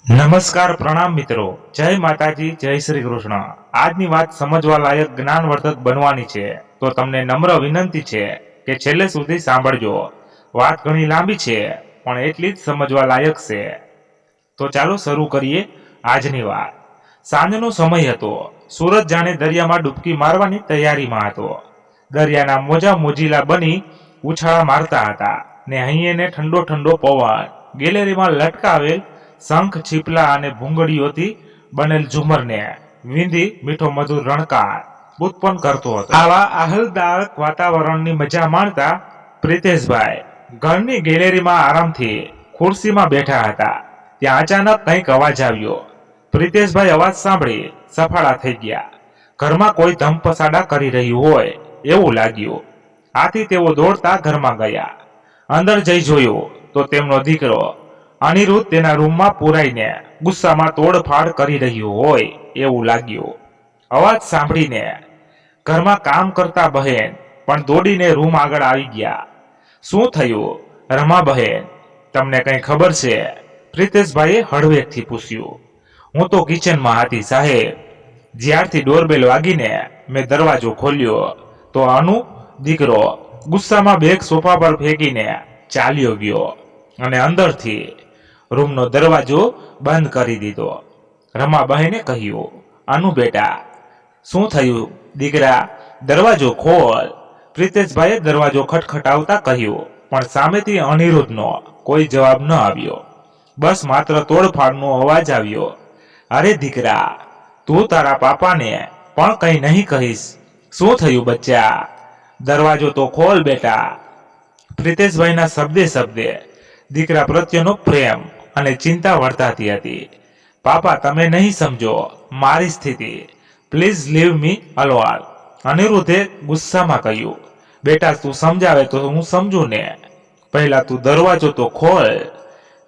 નમસ્કાર પ્રણામ મિત્રો, જય માતાજી, જય શ્રી કૃષ્ણ। આજની વાત સમજવા લાયક જ્ઞાનવર્ધક બનવાની છે, તો તમને નમ્ર વિનંતી છે કે છેલ્લે સુધી સાંભળજો। વાત ઘણી લાંબી છે પણ એટલી જ સમજવા લાયક છે। તો ચાલો શરૂ કરીએ આજની વાત। સાંજનો સમય હતો। સૂરજ જાણે દરિયામાં ડૂબકી મારવાની તૈયારીમાં હતો। દરિયાના મોજા મોજીલા બની ઉછાળા મારતા હતા ને અહીંને ઠંડો ઠંડો પવન ગેલેરીમાં લટકાવેલ શંખ છીપલા અને ભૂંગળીઓથી બનેલ ઝુમરને વીંધી મીઠો મધુર રણકાર ઉત્પન્ન કરતો હતો। આવા આહલાદક વાતાવરણની મજા માણતા પ્રિતેશભાઈ ઘરની ગેલેરીમાં આરામથી ખુરશીમાં બેઠા હતા। ત્યાં અચાનક કંઈક અવાજ આવ્યો। પ્રિતેશભાઈ અવાજ સાંભળી સફાળા થઈ ગયા। ઘરમાં કોઈ ધમપછાડા કરી રહ્યું હોય એવું લાગ્યું। આથી તેઓ દોડતા ઘરમાં ગયા। અંદર જઈ જોયું તો તેમનો દીકરો અનિરુદ્ધ તેના રૂમમાં પુરાઈને ગુસ્સામાં તોડફાડ કરી રહ્યું હોય એવું લાગ્યું। અવાજ સાંભળીને ઘરમાં કામ કરતા બહેન પણ દોડીને રૂમ આગળ આવી ગયા। શું થયું રમા બહેન, તમને કંઈ ખબર છે? પ્રિતેશભાઈએ હળવેકથી પૂછ્યું। હું તો કિચનમાં હતી સાહેબ। જ્યારથી ડોરબેલ વાગીને મેં દરવાજો ખોલ્યો તો અનુ દીકરો ગુસ્સામાં બેગ સોફા પર ફેંકીને ચાલ્યો ગયો અને અંદરથી રૂમનો દરવાજો બંધ કરી દીધો। રમાબહેને કહ્યું, અનુ બેટા, શું થયું દીકરા, દરવાજો ખોલ। પ્રિતેશભાઈએ દરવાજો ખટખટાવતા કહ્યું, પણ સામેથી અનિરુદ્ધનો કોઈ જવાબ ન આવ્યો। બસ માત્ર તોડફાડનો અવાજ આવ્યો। અરે દીકરા, તું તારા પાપાને પણ કંઈ નહીં કહીશ? શું થયું બચ્ચા? દરવાજો તો ખોલ બેટા। પ્રિતેશભાઈના શબ્દે શબ્દે દીકરા પ્રત્યેનો પ્રેમ અને ચિંતા વર્તાતી હતી। પાપા, તમે નહીં સમજો મારી સ્થિતિ, પ્લીઝ લીવ મી અલોન। અનિરુદ્ધે ગુસ્સામાં કહ્યું, બેટા તું સમજાવે તો હું સમજું ને, પહેલા તું દરવાજો તો ખોલ।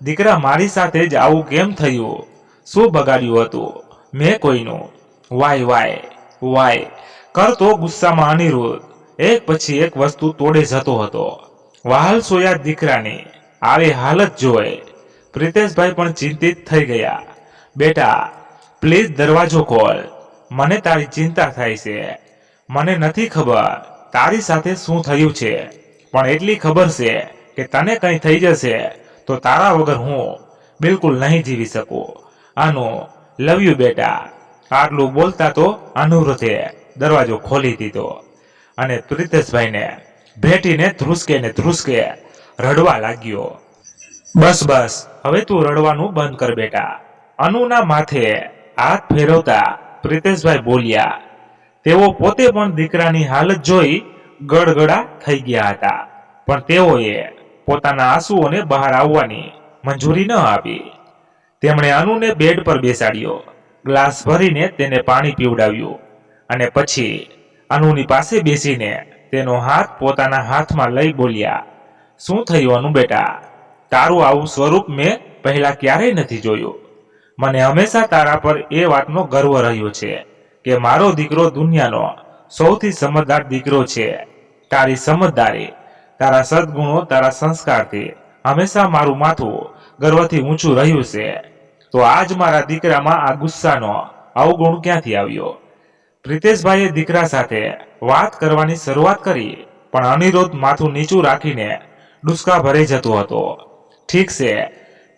દીકરા, મારી સાથે જ આવું કેમ થયું? શું બગાડ્યું હતું મેં કોઈનું? વાય વાય વાય કરતો ગુસ્સામાં અનિરુદ્ધ એક પછી એક વસ્તુ તોડે જતો હતો। વહાલ સોયા દીકરાની આવી હાલત જોઈ પ્રિતેશભાઈ પણ ચિંતિત થઈ ગયા। બેટા પ્લીઝ દરવાજો ખોલ, મને તારી ચિંતા થાય છે। મને નથી ખબર તારી સાથે શું થયું છે, પણ એટલી ખબર છે કે તને કંઈ થઈ જશે તો તારા વગર હું બિલકુલ નહીં જીવી શકું। આનો લવ યુ બેટા। આટલું બોલતા તો અનિરુદ્ધે દરવાજો ખોલી દીધો અને પ્રિતેશભાઈને ભેટીને ધ્રુસકે રડવા લાગ્યો। બસ બસ, હવે તું રડવાનું બંધ કર બેટા। અનુના માથે હાથ ફેરવતા પ્રિતેશભાઈ બોલ્યા। તેઓ પોતે પણ દીકરાની હાલત જોઈ ગડગડા થઈ ગયા હતા, પણ તેઓએ પોતાના આંસુઓને બહાર આવવાની મંજૂરી ન આપી। તેમણે અનુને બેડ પર બેસાડ્યો, ગ્લાસ ભરીને તેને પાણી પીવડાવ્યું અને પછી અનુની પાસે બેસીને તેનો હાથ પોતાના હાથમાં લઈ બોલ્યા, શું થયું અનુ બેટા? તારું આવું સ્વરૂપ મેં પહેલા ક્યારેય નથી જોયું। મને હંમેશા તારા પર એ વાતનો ગર્વ રહ્યો છે કે મારો દીકરો દુનિયાનો સૌથી સમજદાર દીકરો છે। તારી સમજદારી, તારા સદગુણો, તારા સંસ્કારથી હંમેશા મારું માથું ગર્વથી ઊંચું રહ્યું છે। તો આજ મારા દીકરામાં આ ગુસ્સાનો અવગુણ ક્યાંથી આવ્યો? પ્રિતેશભાઈએ દીકરા સાથે વાત કરવાની શરૂઆત કરી, પણ અનિરુદ્ધ માથું નીચું રાખીને ડુસકા ભરે જતો હતો। ઠીક છે,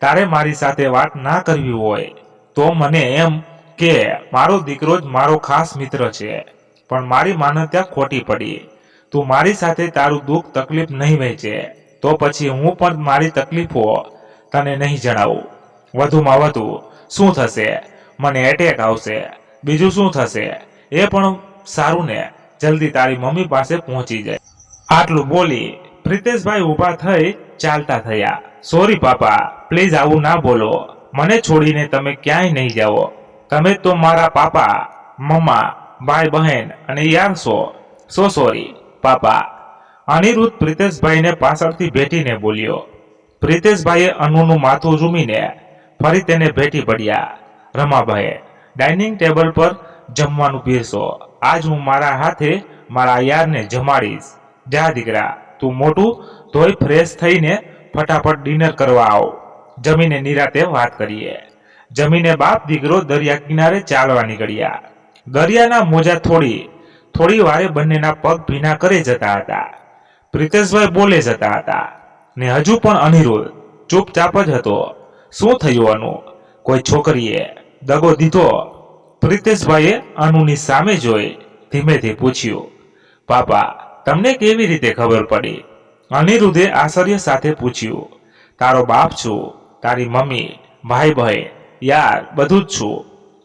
તારે મારી સાથે વાત ના કરવી હોય તો મને એમ કે મારો દીકરો જ મારો ખાસ મિત્ર છે, પણ મારી માન્યતા ખોટી પડી। તું મારી સાથે તારું દુઃખ તકલીફ નહીં વહેંચે તો પછી હું પણ મારી તકલીફો તને નહીં જણાવું। વધુમાં વધુ શું થશે? મને એટેક આવશે, બીજું શું થશે એ પણ સારું ને, જલ્દી તારી મમ્મી પાસે પહોંચી જાય। આટલું બોલી પ્રિતેશભાઈ ઊભા થઈ ચાલતા થયા। સોરી પાપા, પ્લીઝ આવું ના બોલો। મને છોડીને તમે ક્યાંય નહીં જાઓ। તમે તો મારા પાપા, મમ્મા, ભાઈ બહેન અને યાર છો। સો સોરી પાપા। અનિરુદ્ધ પ્રિતેશભાઈને પાછળથી ભેટીને બોલ્યો। પ્રિતેશભાઈએ અનુનું માથું ઝૂમીને ફરી તેને ભેટી પડ્યા। રમાભાઈ, ડાઇનિંગ ટેબલ પર જમવાનું પીરસો। આજ હું મારા હાથે મારા યારને જમાડીશ। જા દીકરા, તું મોટું ધોઈ ફ્રેશ થઈને ફટાફટ ડિનર કરવા આવ, જમીને નિરાતે વાત કરીએ। જમીને બાપ દીકરો દરિયા કિનારે ચાલવા નીકળ્યા. દરિયાના મોજા થોડી વારે બંનેના પગ ભીના કરે જતા હતા. પ્રિતેશભાઈ બોલે જતા હતા ને હજુ પણ અનિરુદ્ધ ચૂપચાપ જ હતો. શું થયું અનુ? કોઈ છોકરીએ દગો દીધો? પ્રિતેશભાઈએ અનુની સામે જોઈ ધીમેથી પૂછ્યું. પાપા, તમને કેવી રીતે ખબર પડી? અનિરુદ્ધે આશ્ચર્ય સાથે પૂછ્યું. તારો બાપ છું, તારી મમ્મી, ભાઈ બહેન, યાર બધું જ છું,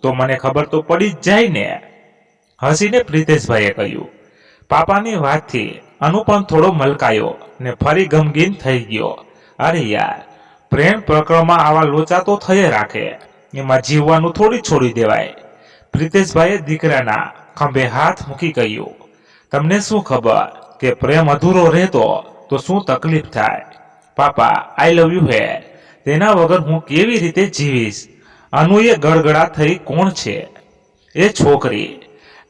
તો મને ખબર તો પડી જ જાય ને. હસીને પ્રિતેશભાઈએ કહ્યું. પાપાની વાતથી અનુ પણ થોડો મલકાયો ને ફરી ગમગીન થઈ ગયો. અરે યાર, પ્રેમ પ્રકરણમાં આવા લોચા તો થઈ રાખે, એમાં જીવવાનું થોડી છોડી દેવાય. પ્રિતેશભાઈએ દીકરાના ખંભે હાથ મૂકી કહ્યું. તમને શું ખબર કે પ્રેમ અધૂરો રહેતો તો શું તકલીફ થાય? પાપા, આઈ લવ યુ હે, તેના વગર હું કેવી રીતે જીવીશ? અનુએ ગડગડા થઈ. કોણ છે એ છોકરી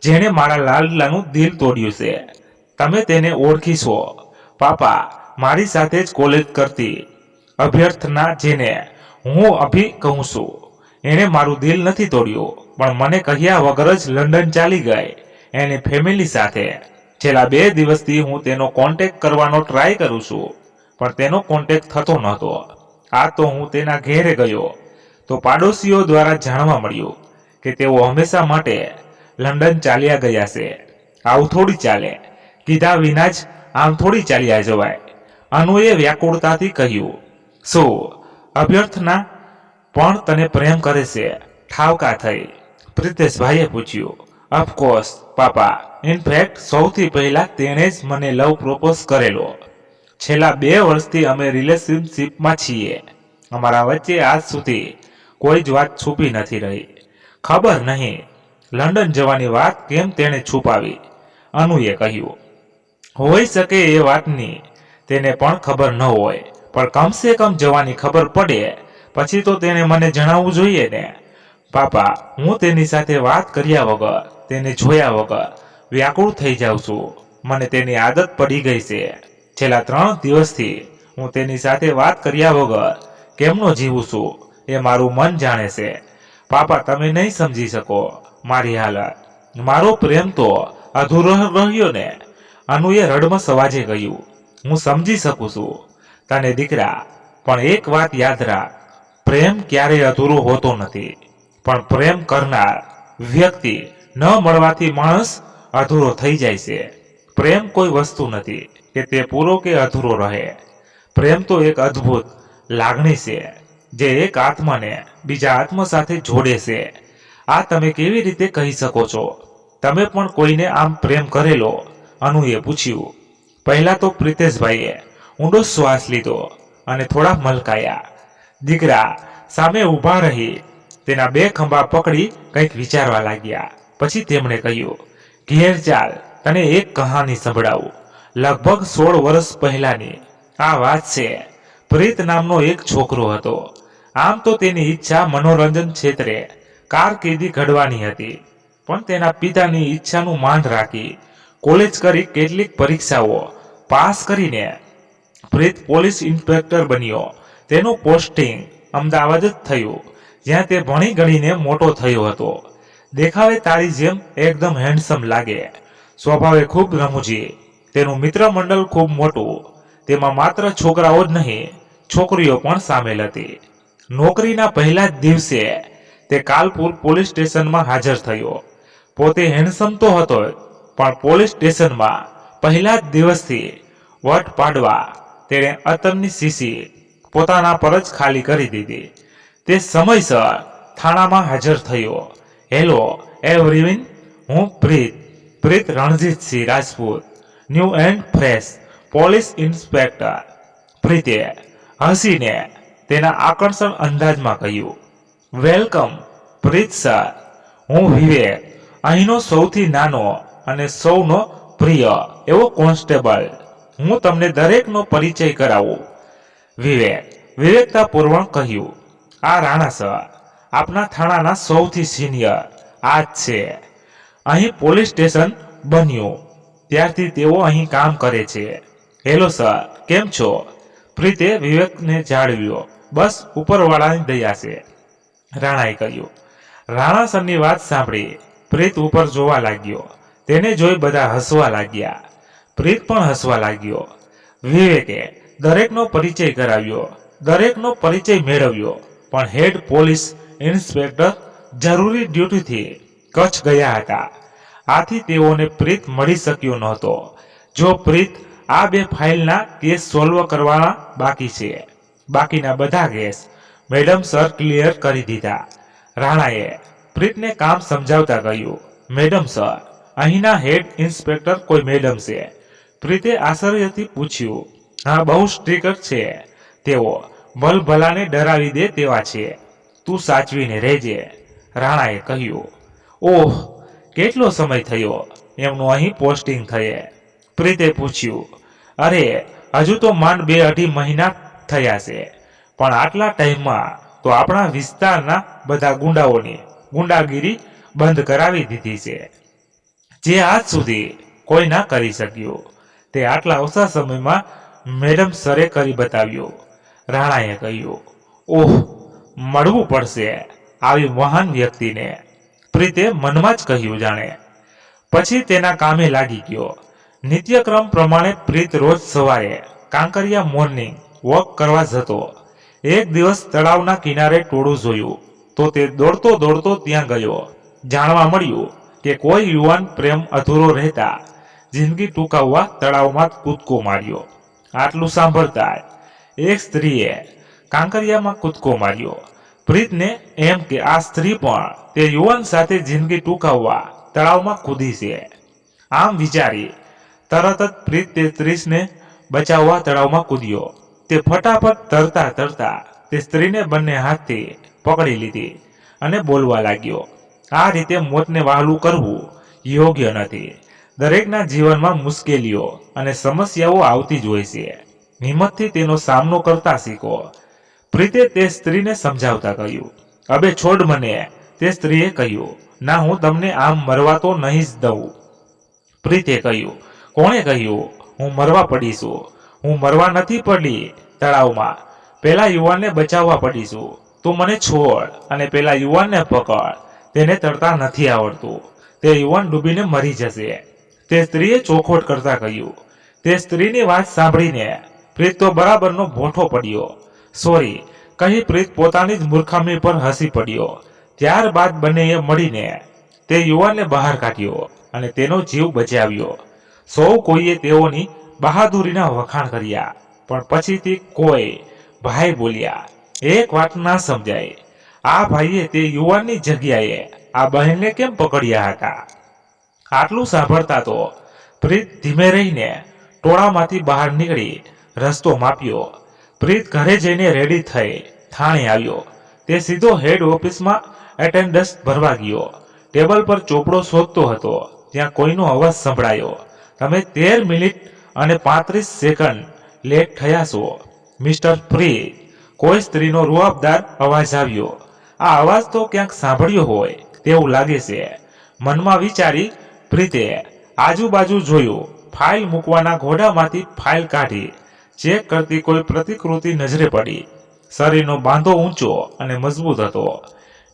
જેણે મારા લાડલાનું દિલ તોડ્યું છે? તમે તેને ઓળખીશો? પાપા, મારી સાથે જ કોલેજ કરતી અભ્યર્થના, જેને હું અભી કહું છું, એણે મારું દિલ નથી તોડ્યું, પણ મને કહ્યા વગર જ લંડન ચાલી ગઈ એની ફેમિલી સાથે. છેલ્લા 2 દિવસથી હું તેનો કોન્ટેક્ટ કરવાનો ટ્રાય કરું છું, પણ તેનો કોન્ટેક્ટ થતો નહોતો. આ તો હું તેના ઘેરે ગયો તો પાડોશીઓ દ્વારા જાણવા મળ્યું કે તેઓ હંમેશા માટે લંડન ચાલ્યા ગયા છે. આવું થોડી ચાલે, કીધા વિના જ આમ થોડી ચાલ્યા જવાય. અનુએ વ્યાકુળતાથી કહ્યું. શું અભ્યર્થના પણ તને પ્રેમ કરે છે? ઠાવકા થઈ. પ્રિતેશભાઈએ પૂછ્યું. ઓફકોર્સ પાપા, ઇનફેક્ટ સૌથી પહેલા તેણે જ મને લવ પ્રોપોઝ કરેલો. છેલ્લા 2 વર્ષથી અમે રિલેશનશિપમાં છીએ. અમારા વચ્ચે આજ સુધી કોઈ જ વાત છુપી નથી રહી. ખબર નહીં લંડન જવાની વાત કેમ તેણે છુપાવી, અનુએ કહ્યું. હોઈ શકે એ વાતની તેને પણ ખબર ન હોય, પણ કમસે કમ જવાની ખબર પડે પછી તો તેણે મને જણાવવું જોઈએ ને. પાપા, હું તેની સાથે વાત કર્યા વગર, તેને જોયા વગર વ્યાકુળ થઈ જાઉં છું. મને તેની આદત પડી ગઈ છે. છેલ્લા 3 દિવસથી હું તેની સાથે વાત કર્યા વગર કેમનો જીવું છું એ મારું મન જાણે છે. પાપા, તમે નહીં સમજી શકો મારી હાલત. મારો પ્રેમ તો અધૂરો રહ્યો ને. અનુએ રડમસ અવાજે કહ્યું. હું સમજી શકું છું તને દીકરા, પણ એક વાત યાદ રાખ, પ્રેમ ક્યારેય અધૂરો હોતો નથી, પણ પ્રેમ કરનાર વ્યક્તિ ન મળવાથી માણસ અધૂરો થઈ જાય છે. પ્રેમ કોઈ વસ્તુ નથી કે તે પૂરો કે અધૂરો રહે. પ્રેમ તો એક અદ્ભુત લાગણી છે જે એક આત્માને બીજા આત્મા સાથે જોડે છે. આ તમે કેવી રીતે કહી શકો છો? તમે પણ કોઈને આમ પ્રેમ કરેલો? અનુએ પૂછ્યું. પહેલા તો પ્રિતેશભાઈએ ઊંડો શ્વાસ લીધો અને થોડા મલકાયા. દીકરા સામે ઊભા રહી તેના 2 ખંભા પકડી કંઈક વિચારવા લાગ્યા. પછી તેમણે કહ્યું. ઘેર ચાલ, તને એક કહાની સંભળાવું. લગભગ 16 વર્ષ પહેલાની આ વાત છે. પ્રીત નામનો એક છોકરો હતો. આમ તો તેની ઈચ્છા મનોરંજન ક્ષેત્રે કારકિર્દી ઘડવાની હતી, પણ તેના પિતાની ઈચ્છાનું માન રાખી કોલેજ કરી કેટલીક પરીક્ષાઓ પાસ કરીને પ્રીત પોલીસ ઇન્સ્પેક્ટર બન્યો. તેનું પોસ્ટિંગ અમદાવાદ જ થયું, જ્યાં તે ભણી ગણીને મોટો થયો હતો. દેખાવે તારી જેમ એકદમ હેન્ડસમ લાગે, સ્વભાવે ખૂબ રમૂજી. તેનું મિત્ર મંડળ ખૂબ મોટું, તેમાં માત્ર છોકરાઓ જ નહીં, છોકરીઓ પણ સામેલ હતી. નોકરીના પહેલા જ દિવસે તે કાલપુર પોલીસ સ્ટેશનમાં હાજર થયો. પોતે હેન્ડસમ તો હતો, પણ પોલીસ સ્ટેશનમાં પહેલા જ દિવસથી વટ પાડવા તેણે અત્તરની શીશી પોતાના પર જ ખાલી કરી દીધી. તે સમયસર થાણામાં હાજર થયો. હેલો એવરીવન, હું Preet Ranjitsinh Rajput, new and fresh police inspector. પ્રીતે હસીને તેના આકર્ષણ અંદાજમાં કહ્યું. વેલકમ પ્રીત સર, હું વિવેક, અહીંનો સૌથી નાનો અને સૌનો પ્રિય એવો કોન્સ્ટેબલ. હું તમને દરેકનો પરિચય કરાવું. વિવેકતાપૂર્વક કહ્યું. આ રાણા સર, આપના થાણાના સૌથી સિનિયર. આ જ છે. અહીં પોલીસ સ્ટેશન બન્યું ત્યારથી તેઓ અહીં કામ કરે છે. હેલો સર, કેમ છો? પ્રીતે વિવેકને જાળવ્યો. બસ ઉપરવાળાની દયા છે. રાણાએ કહ્યું. રાણા સરની વાત સાંભળી પ્રીત ઉપર જોવા લાગ્યો. તેને જોઈ બધા હસવા લાગ્યા. પ્રીત પણ હસવા લાગ્યો. વિવેકે દરેકનો પરિચય કરાવ્યો, દરેકનો પરિચય મેળવ્યો, પણ હેડ પોલીસ ઇન્સ્પેક્ટર જરૂરી ડ્યુટીથી કચ્છ ગયા હતા. આથી તેઓને પ્રીત મળી શક્યો નહોતો. જો પ્રીત આ બે ફાઇલના કેસ સોલ્વ કરવાના બાકી છે. બાકીના બધા કેસ મેડમ સર ક્લિયર કરી દીધા. રાણાએ પ્રીતને કામ સમજાવતા કહ્યું, મેડમ સર, અહીંના હેડ ઇન્સ્પેક્ટર કોઈ મેડમ છે? પ્રીતે આશ્ચર્યથી પૂછ્યું. હા, બહુ સ્ટ્રિક્ટ છે તેઓ, ભલભલાને ડરાવી દે તેવા છે. તું સાચવીને રહેજે. રાણાએ કહ્યું. ઓહ, કેટલો સમય થયો એમનું અહીં પોસ્ટિંગ થયે? પ્રીતે પૂછ્યું. અરે, હજુ તો માંડ 2-2.5 મહિના થયા છે, પણ આટલા ટાઈમમાં તો આપણા વિસ્તારના બધા ગુંડાઓની ગુંડાગીરી બંધ કરાવી દીધી છે, જે આજ સુધી કોઈ ના કરી શક્યું. તે આટલા ઓછા સમયમાં મેડમ સરે કરી બતાવ્યું. રાણાએ કહ્યું. ઓહ, મળવું પડશે આવી મહાન વ્યક્તિને. પ્રીતે મનમાં જ કહ્યું જાણે. પછી તેના કામે લાગી ગયો. નિત્યક્રમ પ્રમાણે પ્રીત રોજ સવારે કાંકરિયા મોર્નિંગ વોક કરવા જતો. એક દિવસ તળાવના કિનારે ટોળું જોયું તો તે દોડતો દોડતો ત્યાં ગયો. જાણવા મળ્યું કે કોઈ યુવાન પ્રેમ અધૂરો રહેતા જિંદગી ટૂંકાવવા તળાવમાં કૂદકો માર્યો. આટલું સાંભળતા એક સ્ત્રીએ કાંકરિયામાં કૂદકો માર્યો. પ્રીતને એમ કે આ સ્ત્રી પણ તે યુવાન સાથે જિંદગી ટૂંકાવવા તળાવમાં કૂદી છે. આમ વિચારી તરત જ પ્રીત તે સ્ત્રીને બચાવવા તળાવમાં કૂદ્યો. તે ફટાફટ તરતા તરતા તે સ્ત્રીને બંને હાથથી પકડી લીધી અને બોલવા લાગ્યો. આ રીતે મોતને વહાલું કરવું યોગ્ય નથી. દરેકના જીવનમાં મુશ્કેલીઓ અને સમસ્યાઓ આવતી જ હોય છે. હિંમતથી તેનો સામનો કરતા શીખો. પ્રીતે તે સ્ત્રીને સમજાવતા કહ્યું. અબે છોડ મને, તે સ્ત્રીએ કહ્યું. ના, હું તમને આમ મરવા તો નહીં જ દઉં. પ્રીતે કહ્યું. કોણે કહ્યું હું મરવા પડીશું? હું મરવા નથી પડી તળાવમાં. પેલા યુવાનને બચાવવા પડીશું. તું મને છોડ અને પેલા યુવાનને પકડ. તેને તરતા નથી આવડતું. તે યુવાન ડૂબીને મરી જશે. તે સ્ત્રીએ ચોખવટ કરતા કહ્યું. તે સ્ત્રીની વાત સાંભળીને પ્રીત તો બરાબરનો ભોંઠો પડ્યો. સોરી કહી પ્રીત પોતાની જ મૂર્ખામી પર હસી પડ્યો. ત્યારબાદ બંનેએ મળીને તે યુવાનને બહાર કાઢ્યો અને તેનો જીવ બચાવ્યો. સૌ કોઈએ તેઓની બહાદુરીના વખાણ કર્યા, પણ પછીથી કોઈ ભાઈ બોલ્યા, એક વાત ના સમજાય, આ ભાઈએ તે યુવાનની જગ્યાએ આ બહેનને કેમ પકડ્યા હતા? આટલું સાંભળતા તો પ્રીત ધીમે રહીને ટોળામાંથી બહાર નીકળી રસ્તો માપ્યો. પ્રીત ઘરે જઈને રેડી થઈ થાણે આવ્યો. તે સીધો હેડ ઓફિસમાં એટેન્ડન્સ ભરવા ગયો. ટેબલ પર ચોપડો શોધતો હતો ત્યાં કોઈનો અવાજ સંભળાયો. તમે 13 મિનિટ અને 35 સેકન્ડ લેટ થયા છો મિસ્ટર પ્રીત. કોઈ સ્ત્રીનો રૂઆબદાર અવાજ આવ્યો. આ અવાજ તો ક્યાંક સાંભળ્યો હોય તેવું લાગે છે, મનમાં વિચારી પ્રીતે આજુબાજુ જોયું. ફાઇલ મૂકવાના ઘોડામાંથી ફાઇલ કાઢી ચેક કરતી કોઈ પ્રતિકૃતિ નજરે પડી. શરીરનો બાંધો ઊંચો અને મજબૂત હતો.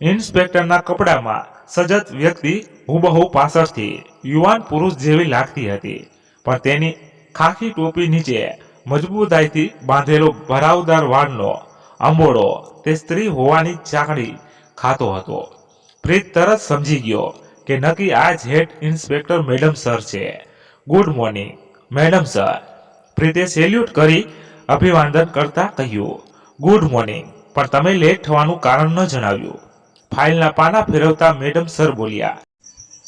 ઇન્સ્પેક્ટરના કપડામાં સજત વ્યક્તિ હુબહુ પાછળથી યુવાન પુરુષ જેવી લાગતી હતી, પણ તેની ખાખી ટોપી નીચે મજબૂતાઈથી બાંધેલો ભરાવદાર વાળનો અંબોડો તે સ્ત્રી હોવાની ચાકડી ખાતો હતો. પ્રીત તરત સમજી ગયો કે નક્કી આ જ હેડ ઇન્સ્પેક્ટર મેડમ સર છે. Good morning madam sir. પ્રીતે સેલ્યુટ કરી અભિવાદન કરતા કહ્યું. ગુડ મોર્નિંગ, પણ તમે લેટ થવાનું કારણ ન જણાવ્યું. ફાઇલના પાના ફેરવતા મેડમ સર બોલ્યા.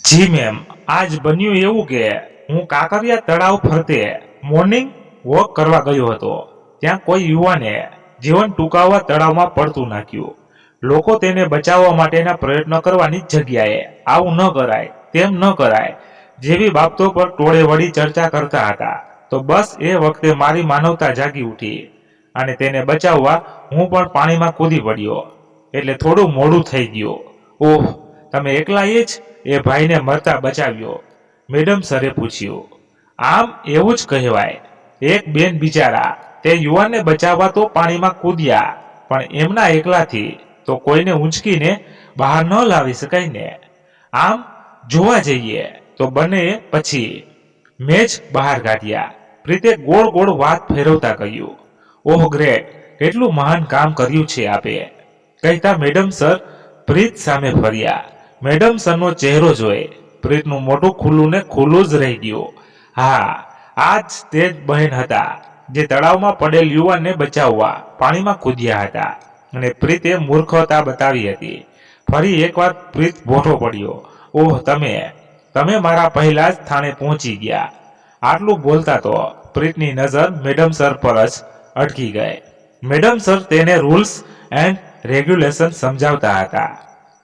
જી મેમ, આજ બન્યું એવું કે હું કાંકરિયા તળાવ ફરતે મોર્નિંગ વોક કરવા ગયો હતો. ત્યાં કોઈ યુવાને જીવન ટૂંકાવવા તળાવમાં પડતું નાખ્યું. લોકો તેને બચાવવા માટેના પ્રયત્નો કરવાની જગ્યાએ આવું ન કરાય, તેમ ન કરાય જેવી બાબતો પર ટોળે વળી ચર્ચા કરતા હતા. તો બસ એ વખતે મારી માનવતા જાગી ઉઠી અને તેને બચાવવા હું પણ પાણીમાં કૂદી પડ્યો. એટલે થોડું મોડું થઈ ગયું. ઓહ, તમે એકલાએ જ એ ભાઈને મરતા બચાવ્યો? મેડમ સરે પૂછ્યું. આમ એવું જ કહેવાય. એક બેન બિચારા તે યુવાનને બચાવવા તો પાણીમાં કૂદ્યા, પણ એમના એકલાથી તો કોઈને ઊંચકીને બહાર ન લાવી શકાય ને. આમ જોવા જઈએ તો બંને પછી મેં જ બહાર કાઢ્યા. પ્રીતે ગોળ ગોળ વાત ફેરવતા કહ્યું, ઓહ ગ્રેટ, કેટલું મહાન કામ કર્યું છે આપે. કહેતા મેડમ સર પ્રીત સામે ફર્યા. મેડમ સરનો ચહેરો જોઈ પ્રીતનું મોઢું ખુલ્લું ને ખુલ્લું જ રહી ગયું. હા, આજ તે જ બહેન હતા જે તળાવમાં પડેલ યુવાનને બચાવવા પાણીમાં કૂદ્યા હતા અને પ્રીતે મૂર્ખતા બતાવી હતી. ફરી એકવાર પ્રીત બોઠો પડ્યો. ઓહ, તમે મારા પહેલા જ થાણે પહોંચી ગયા. આટલું બોલતા તો પ્રીતની નજર મેડમ સર પર જ અટકી ગઈ. મેડમ સર તેને રૂલ્સ એન્ડ રેગ્યુલેશન સમજાવતા હતા.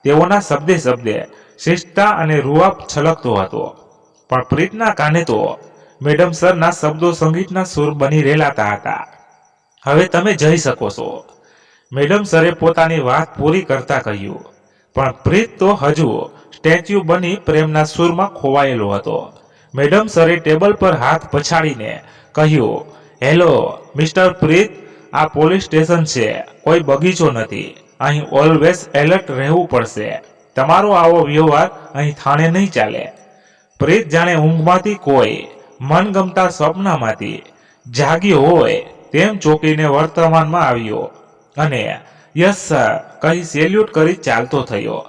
તેઓના શબ્દે શબ્દે શિસ્તતા અને રૂઆબ છલકતો હતો. પણ પ્રીતના કાને તો મેડમ સરના શબ્દો સંગીતના સૂર બની રેલાતા હતા. હવે તમે જઈ શકો છો, મેડમ સરે પોતાની વાત પૂરી કરતા કહ્યું. પણ પ્રીત તો હજુ સ્ટેચ્યુ બની પ્રેમના સૂરમાં ખોવાયેલો હતો. મેડમ સરે ટેબલ પર હાથ પછાડીને કહ્યું, હેલો મિસ્ટર પ્રીત, આ પોલીસ સ્ટેશન છે, કોઈ બગીચો નથી. અહીં ઓલવેઝ એલર્ટ રહેવું પડશે. તમારો આવો વ્યવહાર અહીં થાણે નહીં ચાલે. પ્રીત જાણે ઊંઘમાંથી કોઈ મનગમતા સ્વપ્નમાંથી જાગ્યો હોય તેમ ચોંકીને વર્તમાનમાં આવ્યો અને યસ સર કહી સેલ્યુટ કરી ચાલતો થયો.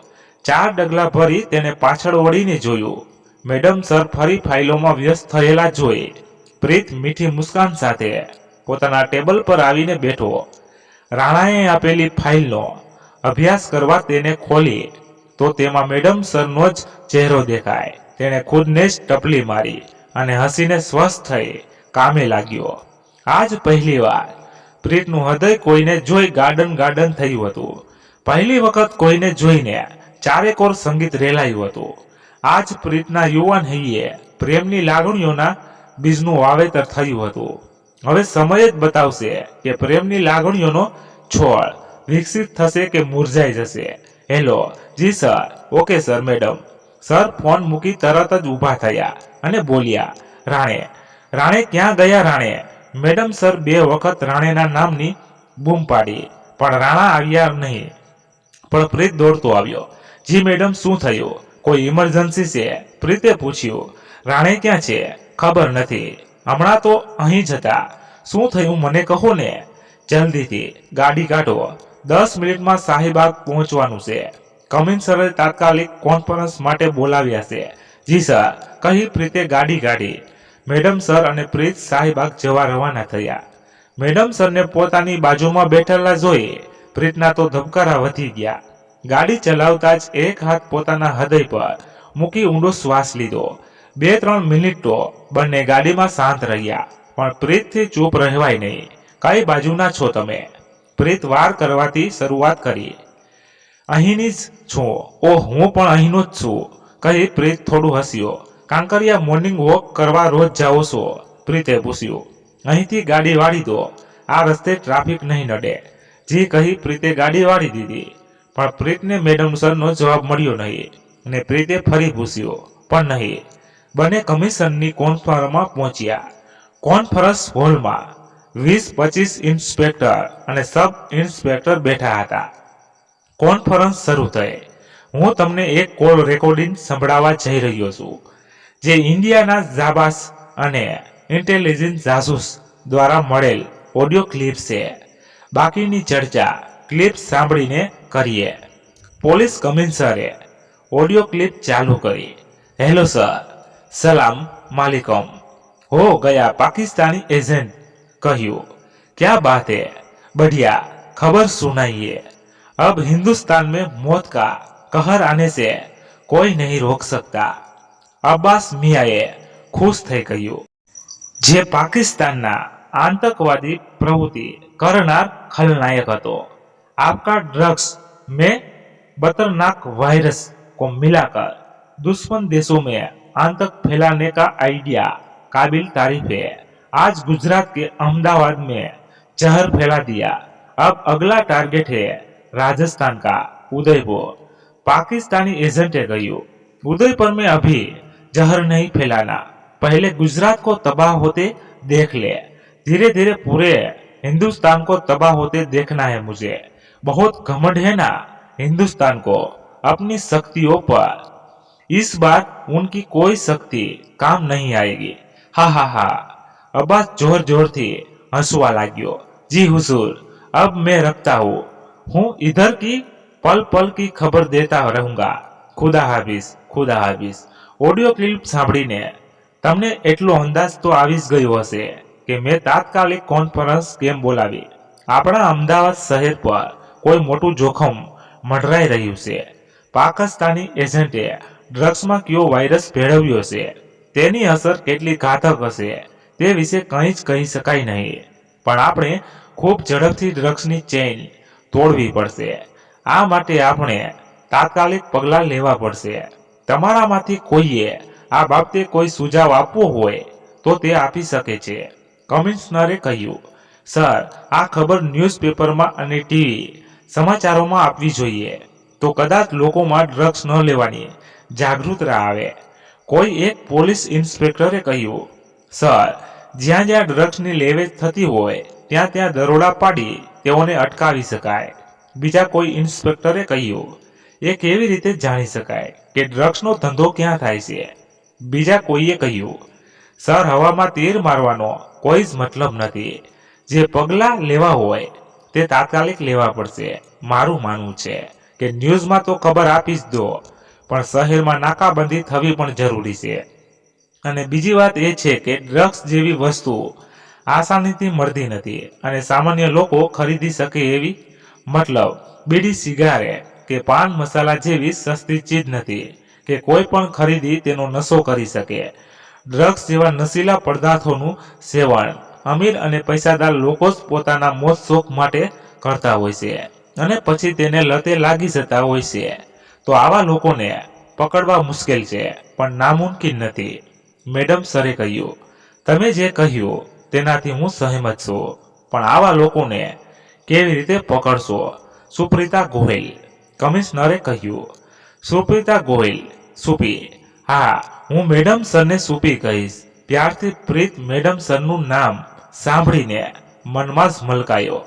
4 ડગલા ભરી તેને પાછળ વળીને જોયું. મેડમ સર ફરી ફાઇલોમાં વ્યસ્ત થયેલા જોઈ પ્રીત મીઠી મુસ્કાન સાથે પોતાના ટેબલ પર આવીને બેઠો. રાણાએ આપેલી ફાઇલનો અભ્યાસ કરવા તેને ખોલી તો તેમાં મેડમ સરનો જ ચહેરો દેખાય. તેણે ખુદને જ ટપલી મારી અને હસીને સ્વસ્થ થઈ કામે લાગ્યો. આજ પહેલીવાર પ્રીતનું હૃદય કોઈને જોઈ ગાર્ડન થયું હતું. પહેલી વખત કોઈને જોઈને ચારેકોર સંગીત રેલાયું હતું. આજ પ્રીતના યુવાન હૈયે પ્રેમની લાગણીઓના બીજનું વાવેતર થયું હતું. હવે સમય જ બતાવશે કે પ્રેમની લાગણીઓનો છોડ વિકસિત થશે કે મુરઝાઈ જશે. Hello ji sir. Okay sir madam. Sir phone મૂકી તરત જ ઊભા થયા અને બોલ્યા, રાણે ક્યાં ગયા રાણે? મેડમ સર 2 વખત રાણેના નામની બૂમ પાડી પણ રાણા આવ્યા નહીં. પણ પ્રીત દોડતો આવ્યો. જી મેડમ, શું થયું? કોઈ ઇમરજન્સી છે? પ્રીતે પૂછ્યું. રાણે ક્યાં છે? ખબર નથી, હમણાં તો અહીં જ હતા. શું થયું મને કહો ને. જલ્દીથી ગાડી કાઢો, 10 મિનિટમાં શાહીબાગ પહોંચવાનું છે. કમિશનરે તાત્કાલિક કોન્ફરન્સ માટે બોલાવ્યા છે. જી સર કહી પ્રીતે ગાડી કાઢી. મેડમ સર અને પ્રીત શાહીબાગ જવા રવાના થયા. મેડમ સરને પોતાની બાજુમાં બેઠેલા જોઈ પ્રીતના તો ધબકારા વધી ગયા. ગાડી ચલાવતા જ એક હાથ પોતાના હૃદય પર મૂકી ઊંડો શ્વાસ લીધો. 2-3 મિનિટ તો બંને ગાડીમાં શાંત રહ્યા. પણ પ્રીતથી ચૂપ રહેવાય નહીં. કઈ બાજુના છો તમે? પ્રીત વાર કરવાથી શરૂઆત કરી. અહીંની જ છું. ઓહ, હું પણ અહીંનો જ છું કહી પ્રીત થોડું હસ્યો. કાંકરિયા મોર્નિંગ વોક કરવા રોજ જાઓ છો? પ્રીતે પૂછ્યું. અહીંથી ગાડી વાળી દો, આ રસ્તે ટ્રાફિક નહીં નડે. જી કહી પ્રીતે ગાડી વાળી દીધી. પણ પ્રીતને મેડમ સરનો જવાબ મળ્યો નહીં અને પ્રીતે ફરી પૂછ્યું પણ નહીં. બંને કમિશનની કોન્ફરન્સમાં પહોંચ્યા. કોન્ફરન્સ હોલમાં 20-25 ઇન્સ્પેક્ટર અને સબ ઇન્સ્પેક્ટર બેઠા હતા. કોન્ફરન્સ શરૂ થઈ. હું તમને એક કોલ રેકોર્ડિંગ સંભળાવવા જઈ રહ્યો છું, જે ઇન્ડિયાના જાબાસ અને ઇન્ટેલિજન્સ જાસૂસ દ્વારા મળેલ ઓડિયો ક્લિપ છે. બાકીની ચર્ચા ક્લિપ સાંભળીને કરીએ. પોલીસ કમિશનરે ઓડિયો ક્લિપ ચાલુ કરી. હેલો સર, સલામ मालिकम. हो गया पाकिस्तानी एजेंट કહ્યું. क्या बात है, बढ़िया खबर सुनाइए. अब हिंदुस्तान में मौत का कहर आने से कोई नहीं रोक सकता. अब्बास मियाએ ખુશ થઈ કહ્યું. જે પાકિસ્તાનના આતંકવાદી પ્રવૃત્તિ કરનાર खलनायक હતો. आपका ड्रग्स में खतरनाक वायरस को मिलाकर दुश्मन देशों में आतंक फैलाने का आइडिया काबिल तारीफ है. आज गुजरात के अहमदाबाद में जहर फैला दिया. अब अगला टारगेट है राजस्थान का उदयपुर. पाकिस्तानी एजेंटे कहूं, उदयपुर में अभी जहर नहीं फैलाना, पहले गुजरात को तबाह होते देख ले. धीरे धीरे पूरे हिंदुस्तान को तबाह होते देखना है मुझे. बहुत घमंड है ना हिंदुस्तान को अपनी शक्तियों पर। इस बार उनकी कोई शक्ति काम नहीं आएगी। हा हा हा। अब्बास जोर जोर थी हंसवा लाग्यो। जी हुजूर, अब मैं रखता हूँ इधर की पल पल की खबर देता रहूंगा। खुदा हाफिज, खुदा हाफिज। ઓડિયો ક્લિપ સાંભળીને તમને એટલો અંદાજ તો આવી જ ગયો હશે કે મેં તાત્કાલિક કોન્ફરન્સ કેમ બોલાવી। આપણા અમદાવાદ શહેર પર કોઈ મોટું જોખમ મંડરાઈ રહ્યું છે। પાકિસ્તાની એજન્ટે ડ્રગ્સમાં કયો વાયરસ ભેળવ્યો છે, તેની અસર કેટલી ઘાતક હશે તે વિશે કંઈ જ કહી શકાય નહીં, પણ આપણે ખૂબ ઝડપથી ડ્રગ્સની ચેઇન તોડવી પડશે। આ માટે આપણે તાત્કાલિક પગલાં લેવા પડશે। તમારામાંથી કોઈએ આ બાબતે કોઈ સુઝાવ આપવો હોય તો તે આપી શકે છે। કમિશનરે કહ્યું, સર, આ ખબર ન્યૂઝપેપરમાં અને ટીવી સમાચારોમાં આપવી જોઈએ તો કદાચ લોકોમાં ડ્રગ્સ ન લેવાની જાગૃતતા આવે। કોઈ એક પોલીસ ઇન્સ્પેક્ટરે કહ્યું, સર, જ્યાં જ્યાં ડ્રગ્સની લેવેચ થતી હોય ત્યાં ત્યાં દરોડા પાડી તેઓને અટકાવી શકાય। બીજા કોઈ ઇન્સ્પેક્ટરે કહ્યું, એ કેવી રીતે જાણી શકાય કે ડ્રગ્સનો ધંધો ક્યાં થાય છે? બીજા કોઈએ કહ્યું, સર, હવામાં તીર મારવાનો કોઈ જ મતલબ નથી। જે પગલાં લેવા હોય તે તાત્કાલિક લેવા પડશે। મારું માનવું છે કે ન્યૂઝમાં તો ખબર આપી જ દો, પણ શહેરમાં નાકાબંધી થવી પણ જરૂરી છે। અને બીજી વાત એ છે કે ડ્રગ્સ જેવી વસ્તુ આસાનીથી મળતી નથી અને સામાન્ય લોકો ખરીદી શકે એવી, મતલબ બીડી, સિગારેટ કે પાન મસાલા જેવી સસ્તી ચીજ નથી કે કોઈ પણ ખરીદી તેનો નશો કરી શકે। ડ્રગ્સ જેવા નશીલા પદાર્થોનું સેવન અમીર અને પૈસાદાર લોકો જ પોતાના મોજ શોખ માટે કરતા હોય છે અને પછી તેને લતે લાગી જતા હોય છે। તો આવા લોકોને પકડવા મુશ્કેલ છે પણ નામુમકિન નથી। મેડમ સરે કહ્યું, તમે જે કહ્યું તેનાથી હું સહમત છું, પણ આવા લોકોને કેવી રીતે પકડશો? સુપ્રીતા ગોહિલ, કમિશનરે કહ્યું। સુપ્રીતા ગોહિલ, સુપી? હા, હું મેડમ સરને સુપી કહીશ। પ્યારથી પ્રીત મેડમ સરનું નામ સાંભળીને મનમાં જ મલકાયો।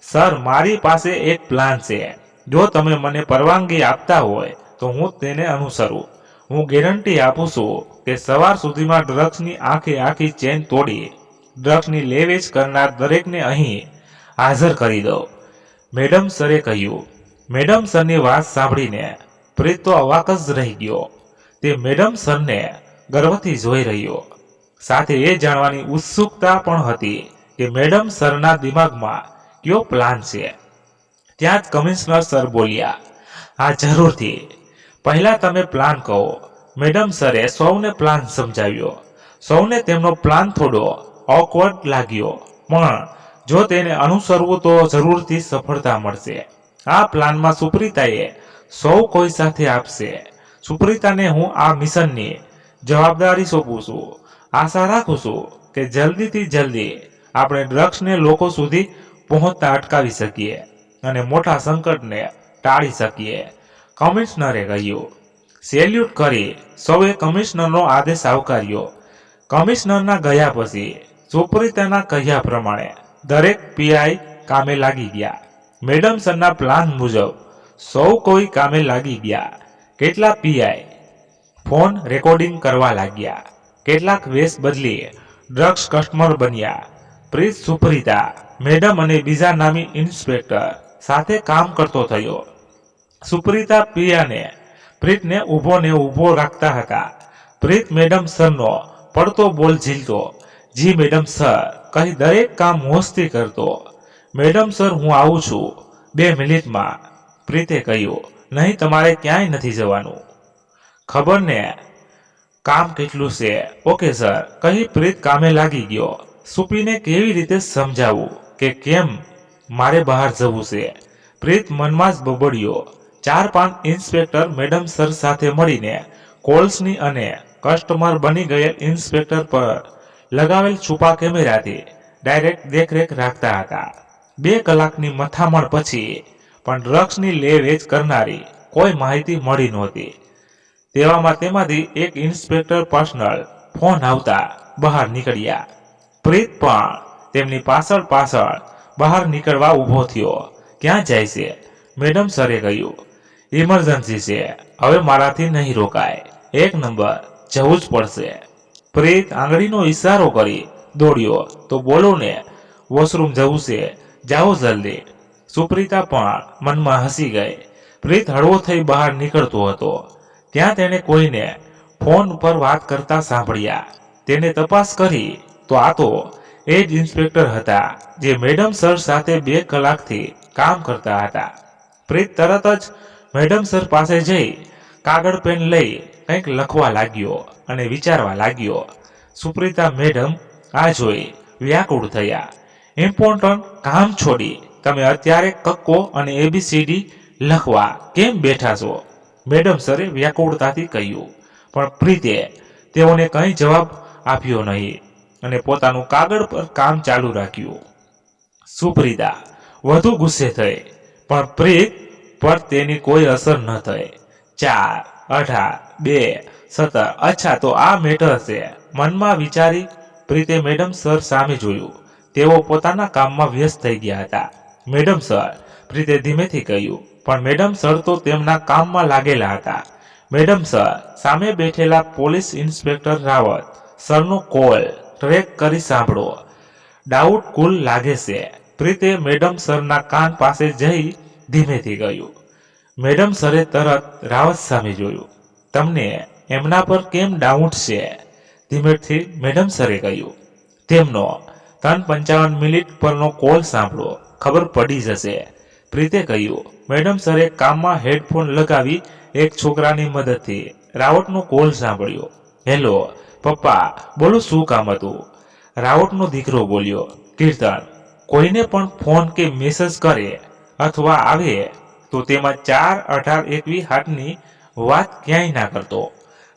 સર, મારી પાસે એક પ્લાન છે। જો તમે મને પરવાનગી આપતા હોય તો હું તેને અનુસરું। હું ગેરંટી આપું છું કે સવાર સુધીમાં ડ્રગ્સની આખી ચેન તોડી ડ્રગ્સની લેવેચ કરનાર દરેકને અહીં હાજર કરી દઉં। મેડમ સરે કહ્યું। મેડમ સરની વાત સાંભળીને પ્રીત તો અવાક જ રહી ગયો। તે મેડમ સરને ગર્વથી જોઈ રહ્યો, સાથે એ જાણવાની ઉત્સુકતા પણ હતી કે મેડમ સરના દિમાગમાં કયો પ્લાન છે। ત્યાં જ કમિશનર સર બોલ્યા, હા, જરૂરથી। પહેલા તમે પ્લાન કહો। મેડમ સરે સૌને પ્લાન સમજાવ્યો। સૌને તેમનો પ્લાન થોડો ઓકવર્ડ લાગ્યો, પણ જો તેને અનુસરવું તો જરૂરથી સફળતા મળશે। આ પ્લાનમાં સુપ્રીતાએ સૌ કોઈ સાથે આપશે। સુપ્રીતાને હું આ મિશનની જવાબદારી સોંપું છું। આશા રાખું છું કે જલ્દીથી જલ્દી આપણે ડ્રગ્સને લોકો સુધી પહોંચતા અટકાવી શકીએ અને મોટા સંકટને ટાળી શકીએ। કમિશનરે કહ્યું। સેલ્યુટ કરી સૌએ કમિશનરનો આદેશ આવકાર્યો। કમિશનરના ગયા પછી સુપ્રીતાના કહ્યા પ્રમાણે દરેક પીઆઈ કામે લાગી ગયા। મેડમ સરના પ્લાન મુજબ સૌ કોઈ કામે લાગી ગયા। કેટલાક પીઆઈ ફોન રેકોર્ડિંગ કરવા લાગ્યા, કેટલાક વેશ બદલી ડ્રગ્સ કસ્ટમર બન્યા। પ્રીત સુપ્રીતા મેડમ અને બીજા નામી ઇન્સ્પેક્ટર સાથે કામ કરતો થયો। સુપ્રીતા પ્રીતને ઊભો રાખતા હતા। પ્રીત મેડમ સરનો પડતો બોલ ઝીલતો, જી મેડમ સર કહી દરેક કામ હોશથી કરતો। મેડમ સર, હું આવું છું 2 મિનિટમાં, પ્રીતે કહ્યું। નહીં, તમારે ક્યાંય નથી જવાનું। ખબર ને કામ કેટલું છે। ઓકે સર કહી પ્રીત કામે લાગી ગયો। સુપીને કેવી રીતે સમજાવવું કે કેમ મારે બહાર જવું છે? પ્રીત મનમાં જ બબડ્યો। 4-5 ઇન્સ્પેક્ટર મેડમ સર સાથે મળીને કોલ્સની અને કસ્ટમર બની ગયેલ ઇન્સ્પેક્ટર પર લગાવેલ છુપા કેમેરાથી ડાયરેક્ટ દેખરેખ રાખતા હતા। 2 કલાકની મથામણ પછી પણ ડ્રગ્સની લે વેચ કરનારી કોઈ માહિતી મળી નહોતી। તેવામાં તેમાંથી એક ઇન્સ્પેક્ટર પર્સનલ ફોન આવતા બહાર નીકળ્યા। પ્રીત પણ તેમની પાછળ બહાર નીકળવા ઊભો થયો ક્યાં જાય છે? મેડમ સરે કહ્યું, ઇમરજન્સી છે, હવે મારાથી નહીં રોકાય. 1 નંબર, જવું જ પડશે. પ્રીત આંગળીનો ઈશારો કરી દોડ્યો, તો બોલો ને, વોશરૂમ જવું છે, જાઓ જલ્દી. સુપ્રીતા પણ મનમાં હસી ગઈ. પ્રીત હળવો થઈ બહાર નીકળતો હતો ત્યાં તેણે કોઈને ફોન પર વાત કરતા સાંભળ્યા. તેને તપાસ કરી તો આ તો એ જ ઇન્સ્પેક્ટર હતા જે મેડમ સર સાથે 2 કલાકથી કામ કરતા હતા. પ્રીત તરત જ મેડમ સર પાસે જઈ કાગળ પેન લઈ કંઈક લખવા લાગ્યો અને વિચારવા લાગ્યો. સુપ્રીતા મેડમ આ જોઈ વ્યાકુળ થયા. ઇમ્પોર્ટન્ટ કામ છોડી તમે અત્યારે કક્કો અને એબીસીડી લખવા કેમ બેઠા છો? મેડમ સરે વ્યાકુળતાથી કહ્યું. પણ પ્રીતે તેઓને કંઈ જવાબ આપ્યો નહીં અને પોતાનું કાગળ પર કામ ચાલુ રાખ્યું. સુપ્રીતા વધુ ગુસ્સે થઈ, પણ પ્રીત પર તેની કોઈ અસર ન થઈ. 4, 18, 2, 17 અચ્છા તો આ મેટર છે મનમાં વિચારી પ્રીતે મેડમ સર સામે જોયું. તેઓ પોતાના કામમાં વ્યસ્ત થઈ ગયા હતા. મેડમ સર, પ્રીતે ધીમેથી કહ્યું, પણ મેડમ સર તો તેમના કામમાં લાગેલા હતા. મેડમ સર, સામે બેઠેલા પોલીસ ઇન્સ્પેક્ટર રાવત સરનો કોલ ટ્રેક કરી સાંભળો. ડાઉટફુલ લાગે છે. પ્રીતે મેડમ સરના કાન પાસે જઈ ધીમેથી કહ્યું. મેડમ સરે તરત રાવત સામે જોયું. તમને એમના પર કેમ ડાઉટ છે? ધીમેથી મેડમ સરે કહ્યું. તેમનો 3:55 મિનિટ પરનો કોલ સાંભળો, ખબર પડી જશે. પ્રીતે કહ્યું. મેડમ સરે કામમાં હેડફોન લગાવી એક છોકરાની મદદથી રાવતનો કોલ સાંભળ્યો. હેલો પપ્પા, બોલો શું કામ હતું? રાવતનો દીકરો બોલ્યો. કીર્તન, કોઈને પણ ફોન કે મેસેજ કરે અથવા આવે તો તેમાં 4, 18, 21 હાથની વાત ક્યાંય ના કરતો.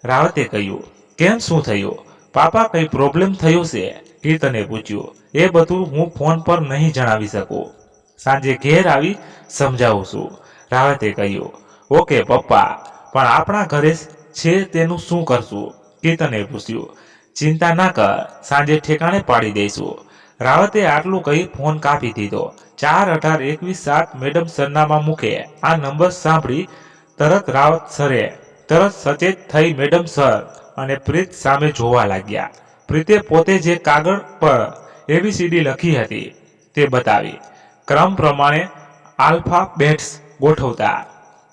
રાવતે કહ્યું. કેમ, શું થયું? પાપા કઈ પ્રોબ્લેમ થયો છે? કીર્તને પૂછ્યું. એ બધું હું ફોન પર નહીં જણાવી શકું, સાંજે ઘેર આવી સમજાવું છું. રાવતે કહ્યું. ઓકે પપ્પા, પણ આપણા ઘરે છે તેનું શું કરશું? કીર્તને પૂછ્યું. ચિંતા ના કર, સાંજે ઠેકાણે પાડી દઈશું. રાવતે આટલું કહી ફોન કાપી દીધો. 4, 18, 21, 7 મેડમ સરનામા મૂકે આ નંબર સાંભળી તરત રાવત સરે તરત સચેત થઈ મેડમ સર અને પ્રીત સામે જોવા લાગ્યા. પ્રીતે પોતે જે કાગળ પર એબીસીડી લખી હતી તે બતાવી. ક્રમ પ્રમાણે આલ્ફાબેટ્સ ગોઠવતા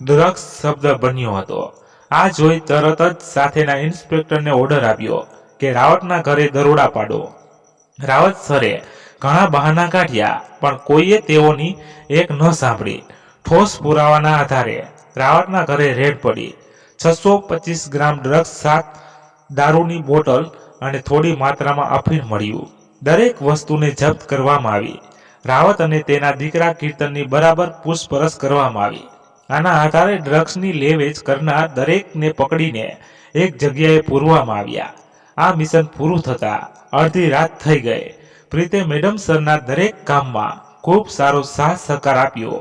ડ્રગ્સ શબ્દ બન્યો હતો. આ જોઈ તરત જ સાથેના ઇન્સ્પેક્ટરને ઓર્ડર આપ્યો કે રાવતના ઘરે દરોડા પાડો. રાવત સરે ઘણા બહાના કાઢ્યા, પણ કોઈએ તેઓની એક ન સાંભળી. ઠોસ પુરાવાના આધારે રાવતના ઘરે રેડ પડી. 625 ગ્રામ ડ્રગ્સ, 7 દારૂની બોટલ અને થોડી માત્રામાં અફીણ મળ્યું. દરેક વસ્તુને જપ્ત કરવામાં આવી. રાવત અને તેના દીકરા કીર્તનની બરાબર પૂછપરછ કરવામાં આવી. આના આધારે ડ્રગ્સની લેવેચ કરનાર દરેકને પકડીને એક જગ્યાએ પૂરવામાં આવ્યા. આ મિશન પૂરું થતાં અડધી રાત થઈ ગઈ. પ્રીતે મેડમ સરના દરેક કામમાં ખૂબ સારો સાથ સહકાર આપ્યો.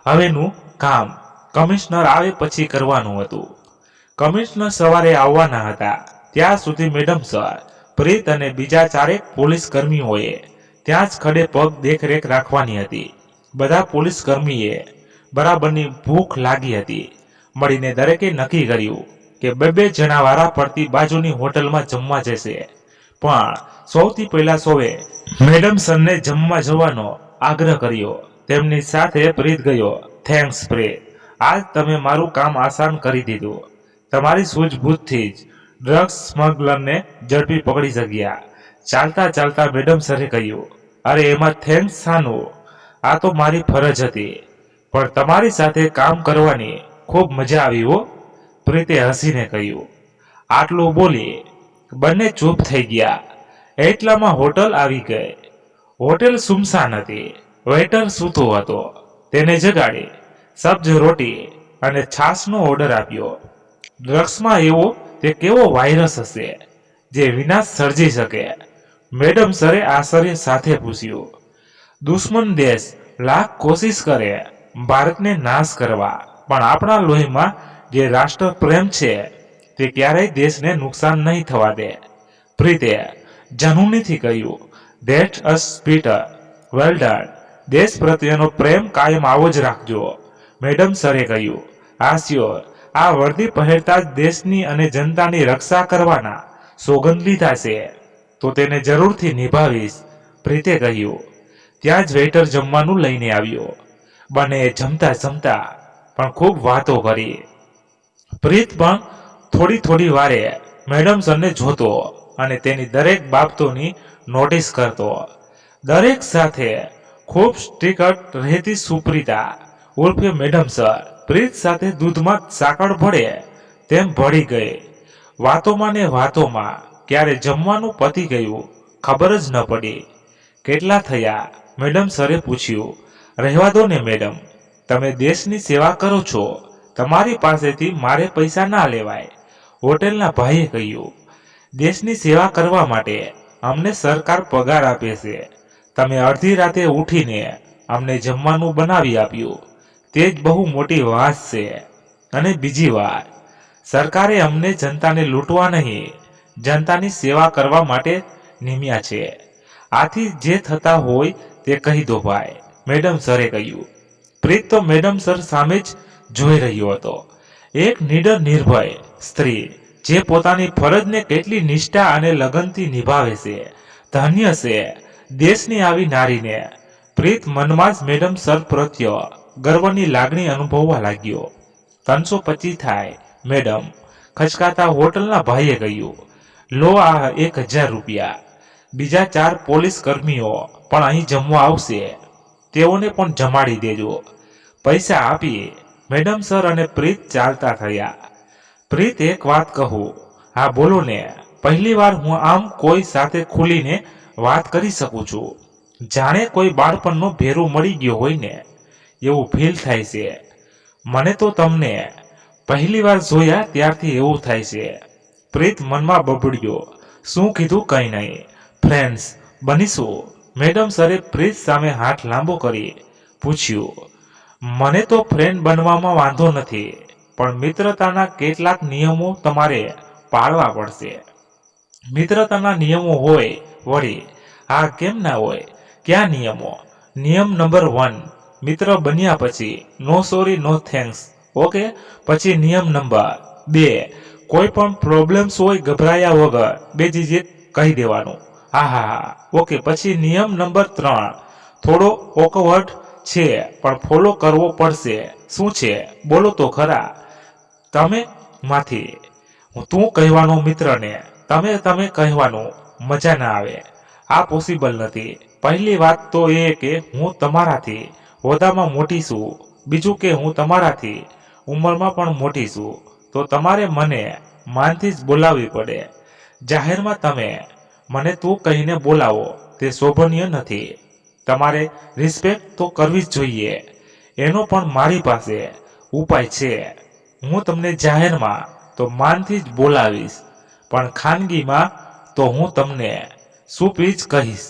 હવેનું કામ કમિશનર આવે પછી કરવાનું હતું. કમિશનર સવારે આવવાના હતા. ત્યાં સુધી મેડમ સર, પ્રીત અને બીજા 4 પોલીસ કર્મીઓએ ત્યાં જ ખડે પગ દેખરેખ રાખવાની હતી. બધા પોલીસ કર્મીએ બરાબરની ભૂખ લાગી હતી. મળીને દરેકે નક્કી કર્યું કે 2 જણા વારા પડતી બાજુની હોટલમાં જમવા જશે. પણ સૌથી પહેલા સૌએ મેડમ સરને જમવા જવાનો આગ્રહ કર્યો. તેમની સાથે પ્રીત ગયો. થેન્ક્સ પ્રીત, આજ તમે મારું કામ આસાન કરી દીધું. તમારી સૂઝબૂછથી જ ડ્રગ્સ સ્મગલરને ઝડપી પકડી શક્યા. ચાલતા ચાલતા મેડમ સરે કહ્યું. અરે એમાં થેન્ક્સ શાનું? આ તો મારી ફરજ હતી, પણ તમારી સાથે કામ કરવાની ખૂબ મજા આવી હો. પ્રીતે હસીને કહ્યું. આટલું બોલી બંને ચૂપ થઈ ગયા. એટલામાં હોટલ આવી ગઈ. હોટેલ સુમસાન હતી. વેઇટર સૂતો હતો. તેને જગાડી સબ્જ રોટી અને છાશનો ઓર્ડર આપ્યો. ડ્રગ્સમાં એવો તે કેવો વાયરસ હશે જે વિનાશ સર્જી શકે? મેડમ સરે આશ્ચર્ય સાથે પૂછ્યું. દુશ્મન દેશ લાખ કોશિશ કરે ભારતને નાશ કરવા, પણ આપણા લોહીમાં જે રાષ્ટ્ર પ્રેમ છે તે ક્યારેય દેશને નુકસાન નહીં થવા દે. પ્રીતે જનુનીથી કહ્યું. That us Peter, well done. દેશ પ્રત્યેનો પ્રેમ કાયમ આવો જ રાખજો, મેડમ સરે કહ્યું. હા સ્યોર, આ વર્દી પહેરતા જ દેશની અને જનતાની રક્ષા કરવાના સોગંદ લીધા છે, તો તેને જરૂરથી નિભાવીશ, પ્રીતે કહ્યું. ત્યાં જ વેઇટર જમવાનું લઈને આવ્યો. બંને જમતા જમતા પણ ખૂબ વાતો કરી. પ્રીત પણ થોડી થોડી વારે મેડમ સરને જોતો અને તેની દરેક બાબતોની નોટિસ કરતો. દરેક સાથે ખૂબ સ્ટ્રિક્ટ રહેતી સુપ્રીતા ઉર્ફે મેડમ સર પ્રીત સાથે દૂધમાં સાકર ભળે તેમ ભળી ગઈ. વાતોમાં ને વાતોમાં ક્યારે જમવાનું પતી ગયું ખબર જ ન પડી. કેટલા થયા? મેડમ સરે પૂછ્યું. રહેવા દો ને મેડમ, તમે દેશની સેવા કરો છો, તમારી પાસેથી મારે પૈસા ના લેવાય, હોટેલના ભાઈએ કહ્યું. દેશની સેવા કરવા માટે અમને સરકાર પગાર આપે છે. તમે અડધી રાતે ઉઠીને અમને જમવાનું બનાવી આપ્યું, તે જ બહુ મોટી વાત છે. અને બીજી વાત, સરકારે અમને જનતાને લૂંટવા નહીં, જનતાની સેવા કરવા માટે નિમ્યા છે. આથી જે થતા હોય તે કહી દો ભાઈ, મેડમ સરે કહ્યું. પ્રીત તો મેડમ સર સામે જ જોઈ રહ્યો હતો. એક નીડર નિર્ભય સ્ત્રી જે પોતાની ફરજને કેટલી નિષ્ઠા અને લગનથી નિભાવે છે. ધન્ય છે દેશની આવી નારીને. પ્રીત મનમાં જ મેડમ સર પ્રત્યે ગર્વની લાગણી અનુભવવા લાગ્યો. 325 થાય મેડમ, ખચકાતા હોટલના ભાઈએ કહ્યું. લો આ 1000 રૂપિયા. બીજા 4 પોલીસ કર્મીઓ પણ અહીં જમવા આવશે, તેઓને પણ જમાડી દેજો. પૈસા આપી મેડમ સર અને પ્રીત ચાલતા થયા. પ્રીત, એક વાત કહું? હા બોલો ને. પહેલી વાર હું આમ કોઈ સાથે ખુલીને વાત કરી શકું છું. જાણે કોઈ બાળપણનો ભેરો મળી ગયો હોય ને એવું ફીલ થાય છે. મને તો તમને પહેલી વાર જોયા ત્યારથી એવું થાય છે. પ્રીત મનમાં બબડ્યો. શું કીધું? કંઈ નહીં, ફ્રેન્ડ્સ બનીશું. મેડમ સરે પ્રીત સામે હાથ લાંબો કરી પૂછ્યું. મને તો ફ્રેન્ડ બનવામાં વાંધો નથી, પણ મિત્રતાના કેટલાક નિયમો તમારે પાળવા પડશે. મિત્રતાના નિયમો હોય વળી? હા, કેમ ના હોય? ક્યાં નિયમો? નિયમ નંબર 1, મિત્ર બન્યા પછી નો સોરી નો થેન્ક્સ. ઓકે. પછી નિયમ નંબર 2, કોઈ પણ પ્રોબ્લેમ્સ હોય ગભરાયા વગર બેજીજે કહી દેવાનું. હા. ઓકે. પછી નિયમ નંબર 3, થોડો ઓકવર્ડ છે પણ ફોલો કરવો પડશે. શું છે? બોલો તો ખરા. તમે માંથી તું કહેવાનો મિત્રને તમે કહેવાનું મજા ના આવે. આ પોસિબલ નથી. પહેલી વાત તો એ કે હું તમારાથી હોદ્દામાં મોટી છું. બીજું કે હું તમારાથી ઉંમરમાં પણ મોટી છું. તો તમારે મને માનથી જ બોલાવવી પડે. જાહેરમાં તમે મને તું કહીને બોલાવો તે શોભનીય નથી. તમારે રિસ્પેક્ટ તો કરવી જ જોઈએ. એનો પણ મારી પાસે ઉપાય છે. હું તમને જાહેરમાં તો માનથી જ બોલાવીશ, પણ ખાનગીમાં તો હું તમને સુપી જ કહીશ.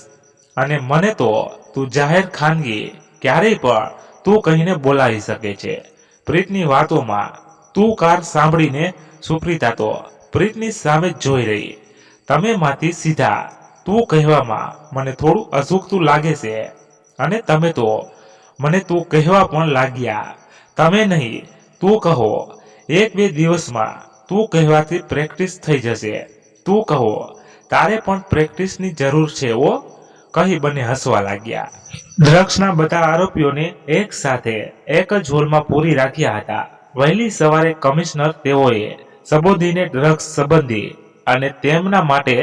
અને મને તો તું જાહેર ખાનગી ક્યારેય પણ તું કહીને બોલાવી શકે છે. પ્રીતની વાતોમાં તું કાર સાંભળીને સુપ્રીતા તો પ્રીતની સામે જ જોઈ રહી. તમે માંથી સીધા તું કહેવામાં મને થોડું અજુગતું લાગે છે, અને તમે તો મને તું કહેવા પણ લાગ્યા. તમે નહીં, તું કહો. 1-2 દિવસમાં તું કહેવાથી પ્રેક્ટિસ થઈ જશે. તું કહો. તારે પણ પ્રેક્ટિસની જરૂર છે ઓ, કહી બંને હસવા લાગ્યા. ડ્રગ્સના બધા આરોપીઓને એક સાથે એક જ હોલમાં પૂરી રાખ્યા હતા. વહેલી સવારે કમિશનર તેઓએ સંબોધીને ડ્રગ્સ સંબંધી અને તેમના માટે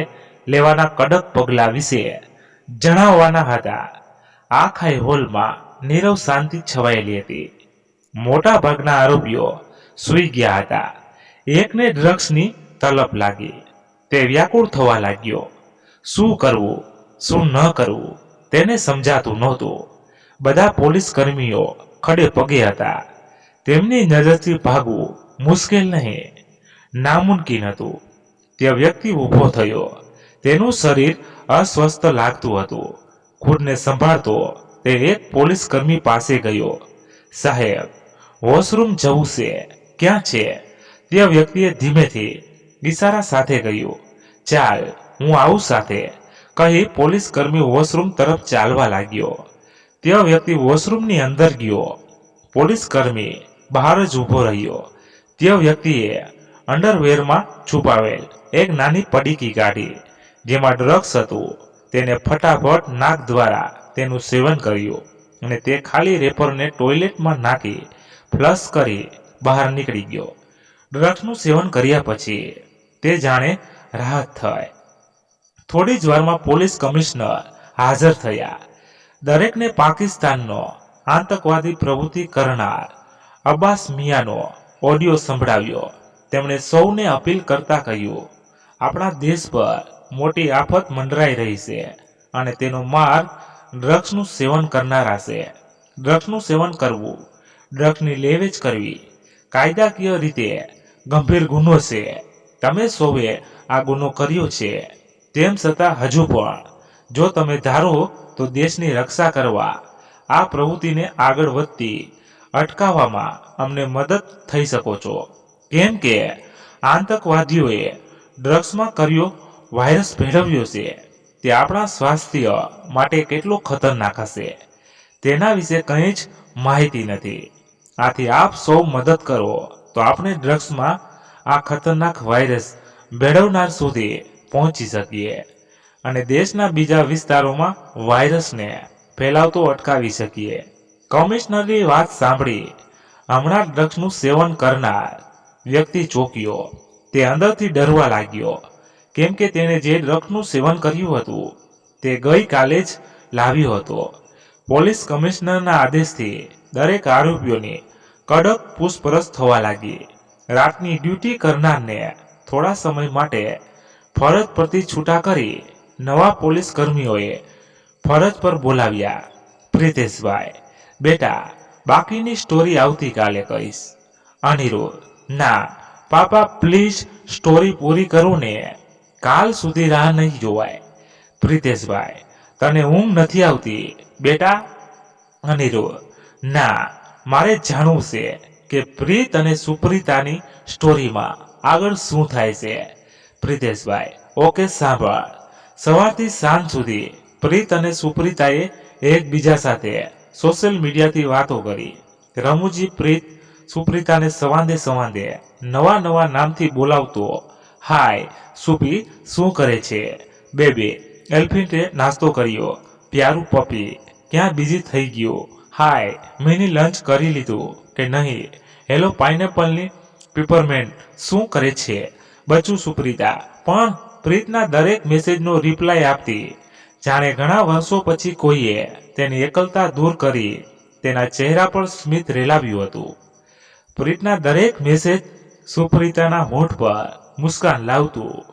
લેવાના કડક પગલાં વિશે જણાવવાના હતા. આખા હોલમાં નીરવ શાંતિ છવાયેલી હતી. મોટા ભાગના આરોપીઓ સૂઈ ગયા હતા. એકને ડ્રગ્સની તલપ લાગી. તે વ્યાકુળ થવા લાગ્યો. શું કરવું, શું ન કરવું તેને સમજાતું નહોતું. બધા પોલીસ કર્મીઓ ખડે પગે હતા. તેમની નજરથી ભાગવું મુશ્કેલ નહીં, નામુમકિન હતું. તે વ્યક્તિ ઊભો થયો. તેનું શરીર અસ્વસ્થ લાગતું હતું. ખુદને સંભાળતો તે એક પોલીસ કર્મી પાસે ગયો. સાહેબ, વોશરૂમ જવું છે. ક્યાં છે? તે વ્યક્તિએ ધીમેથી ઈશારા સાથે કહ્યું. ચાલ, હું આવું સાથે, કહી પોલીસ કર્મી વોશરૂમ તરફ ચાલવા લાગ્યો. તે વ્યક્તિ વોશરૂમની અંદર ગયો. પોલીસ કર્મી બહાર જ ઊભો રહ્યો. તે વ્યક્તિએ અંડરવેરમાં છુપાવેલ એક નાની પડીકી કાઢી જેમાં ડ્રગ્સ હતું. તેને ફટાફટ નાક દ્વારા તેનું સેવન કર્યું અને તે ખાલી રેપરને ટોયલેટમાં નાખી ફ્લશ કરી બહાર નીકળી ગયો. ડ્રગ્સનું સેવન કર્યા પછી તે જાણે રાહત થઈ. થોડી જ વારમાં પોલીસ કમિશનર હાજર થયા. દરેકને પાકિસ્તાનનો આતંકવાદી પ્રવૃત્તિ કરનાર અબ્બાસ મિયાનો ઓડિયો સંભળાવ્યો. તેમણે સૌને અપીલ કરતા કહ્યું, આપણા દેશ પર મોટી આફત મંડરાઈ રહી છે અને તેનો માર્ગ ડ્રગ્સનું સેવન કરનારા છે. ડ્રગ્સનું સેવન કરવું, ડ્રગ્સની લેવેચ કરવી કાયદાકીય રીતે ગંભીર ગુનો છે. તમે સૌએ આ ગુનો કર્યો છે. તેમ છતાં હજુ પણ જો તમે ધારો તો દેશની રક્ષા કરવા આ પ્રવૃત્તિને આગળ વધતી અટકાવવામાં અમને મદદ થઈ શકો છો. કેમ કે આતંકવાદીઓએ ડ્રગ્સમાં કર્યો વાયરસ ભેળવ્યો છે. તે આપણા સ્વાસ્થ્ય માટે કેટલો ખતરનાક હશે તેના વિશે કંઈ જ માહિતી નથી. આથી આપ સૌ મદદ કરો તો આપણે ડ્રગ્સમાં આ ખતરનાક વાયરસ ભેળવનાર સુધી પહોંચી શકીએ અને દેશના બીજા વિસ્તારોમાં વાયરસને ફેલાવતો અટકાવી શકીએ. કમિશનરની વાત સાંભળી હમણાં ડ્રગ્સનું સેવન કરનાર વ્યક્તિ ચોંક્યો. તે અંદરથી ડરવા લાગ્યો કેમ કે તેણે જે ડ્રગ્સનું સેવન કર્યું હતું તે ગઈકાલે જ લાવ્યો હતો. પોલીસ કમિશનરના આદેશથી દરેક આરોપીઓની કડક પૂછપરછ થવા લાગી. રાતની ડ્યુટી કરનારને થોડા સમય માટે ફરજ પરથી છૂટા કરી નવા પોલીસ કર્મીઓએ ફરજ પર બોલાવ્યા. પ્રિતેશભાઈ, બેટા બાકીની સ્ટોરી આવતીકાલે કહીશ. અનિરુદ્ધ, ના પાપા પ્લીઝ સ્ટોરી પૂરી કરો ને, કાલ સુધી રાહ નહીં જોવાય. પ્રિતેશભાઈ, તને ઊંઘ નથી આવતી બેટા? અનિરુદ્ધ, ના મારે જાણવું છે કે પ્રીત અને સુપ્રીતાની સ્ટોરીમાં આગળ શું થાય છે. પ્રિતેશભાઈ, ઓકે સાંભળ. સવારથી સાંજ સુધી પ્રીત અને સુપ્રીતાએ એકબીજા સાથે સોશિયલ મીડિયાથી વાતો કરી. રમુજી પ્રીત સુપ્રીતાને સવાંદે નવા નવા નામથી બોલાવતો. હાય સુપી, શું કરે છે? બેબી, એલ્ફિન્ટે નાસ્તો કર્યો. પ્યારું પપી, ક્યાં બીજી થઈ ગયો? હાય મિની લંચ કરી લીધું કે નહીં? હેલો પાઇનેપલની પીપરમેન્ટ, શું કરે છે? બચ્ચું સુપ્રીતા પણ પ્રીતના દરેક મેસેજનો રિપ્લાય આપતી જાણે ઘણા વર્ષો પછી કોઈએ તેની એકલતા દૂર કરી તેના ચહેરા પર સ્મિત રેલાવ્યું હતું. પ્રીતના દરેક મેસેજ સુપ્રીતાના હોઠ પર મુસ્કાન લાવતું.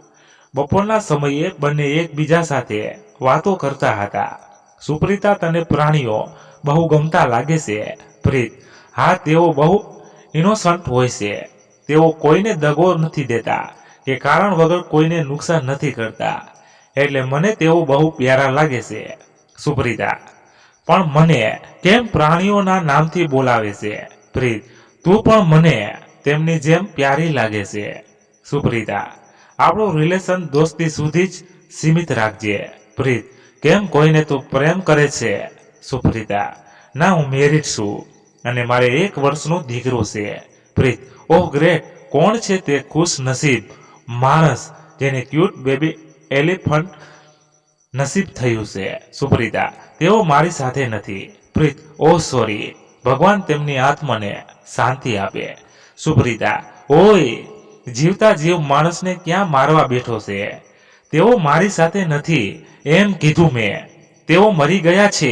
બપોરના સમયે બંને એકબીજા સાથે વાતો કરતા હતા. સુપ્રીતા, તને પ્રાણીઓ બહુ ગમતા લાગે છે. પ્રીત, હા તેઓ બહુ ઇનોસન્ટ હોય છે. તેઓ કોઈને દગો નથી દેતા કે કારણ વગર કોઈને નુકસાન નથી કરતા, એટલે મને તેઓ બહુ પ્યારા લાગે છે. સુપ્રીતા, પણ મને કેમ પ્રાણીઓના નામથી બોલાવે છે? પ્રીત, તું પણ મને તેમની જેમ પ્યારી લાગે છે. સુપ્રીતા, આપણું રિલેશન દોસ્તી સુધી જ સીમિત રાખજે. પ્રીત, કેમ કોઈને તું પ્રેમ કરે છે? સુપ્રીતા, ના હું મેરિડ છું અને મારે 1 વર્ષનો દીકરો છે. પ્રીત, ઓહ ગ્રેટ, કોણ છે તે ખુશ નસીબ માણસ જેને ક્યુટ બેબી એલિફન્ટ નસીબ થયું છે? સુપ્રીતા, તેઓ મારી સાથે નથી. પ્રીત, ઓહ સોરી, ભગવાન તેમની આત્માને શાંતિ આપે. સુપ્રીતા, ઓય, જીવતા જીવ માણસને ક્યાં મારવા બેઠો છે? તેઓ મારી સાથે નથી એમ કીધું મેં. તેઓ મરી ગયા છે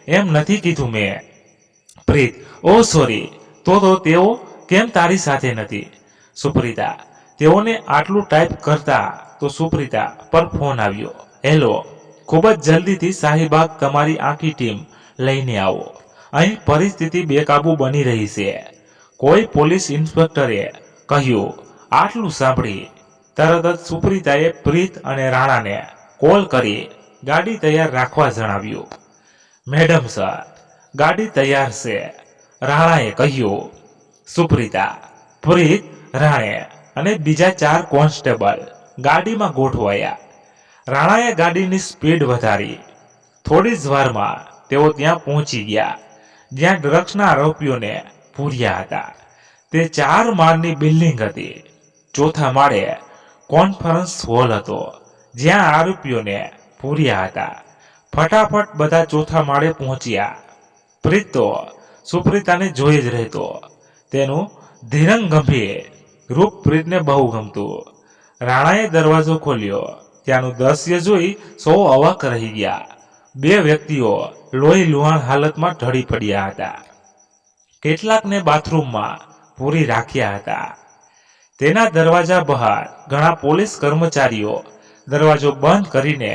એમ નથી કીધું મેં. પ્રીત, ઓહ સોરી, તો તેઓ કેમ તારી સાથે નથી? સુપ્રીતા, તેઓને આટલું ટાઈપ કરતા તો સુપ્રીતા પર ફોન આવ્યો. હેલો, ખૂબ જ જલ્દીથી શાહીબાગ તમારી આખી ટીમ લઈને આવો. અહીં પરિસ્થિતિ બેકાબૂ બની રહી છે. કોઈ પોલીસ ઇન્સ્પેક્ટરે કહ્યું. આટલું સાંભળી તરત જ સુપ્રીતાએ પ્રીત અને રાણાને કોલ કરી ગાડી તૈયાર રાખવા જણાવ્યું. મેડમ સર, ગાડી તૈયાર છે, રાણાએ કહ્યું. સુપ્રીતા, પ્રીત, રાણે અને બીજા 4 કોન્સ્ટેબલ ગાડીમાં ગોઠવાયા. રાણાએ ગાડીની સ્પીડ વધારી. થોડી જ વારમાં તેઓ ત્યાં પહોંચી ગયા, જ્યાં ડ્રગ્સના આરોપીઓને પૂર્યા હતા. તે 4 માળની બિલ્ડિંગ હતી. ચોથા માળે કોન્ફરન્સ હોલ હતો, જ્યાં આરોપીઓને પૂર્યા હતા. ફટાફટ બધા ચોથા માળે પહોંચ્યા. પ્રીત તો સુપ્રીતાને જોઈ જ રહેતો. તેનું ધીરંગ ગંભીર રૂપ પ્રીતને બહુ ગમતું. રાણાએ દરવાજો ખોલ્યો. ત્યાંનું દ્રશ્ય જોઈ સૌ અવાક રહી ગયા. 2 વ્યક્તિઓ લોહી લુહાણ હાલતમાં ઢળી પડ્યા હતા. કેટલાકને બાથરૂમમાં પૂરી રાખ્યા હતા. તેના દરવાજા બહાર ઘણા પોલીસ કર્મચારીઓ દરવાજો બંધ કરીને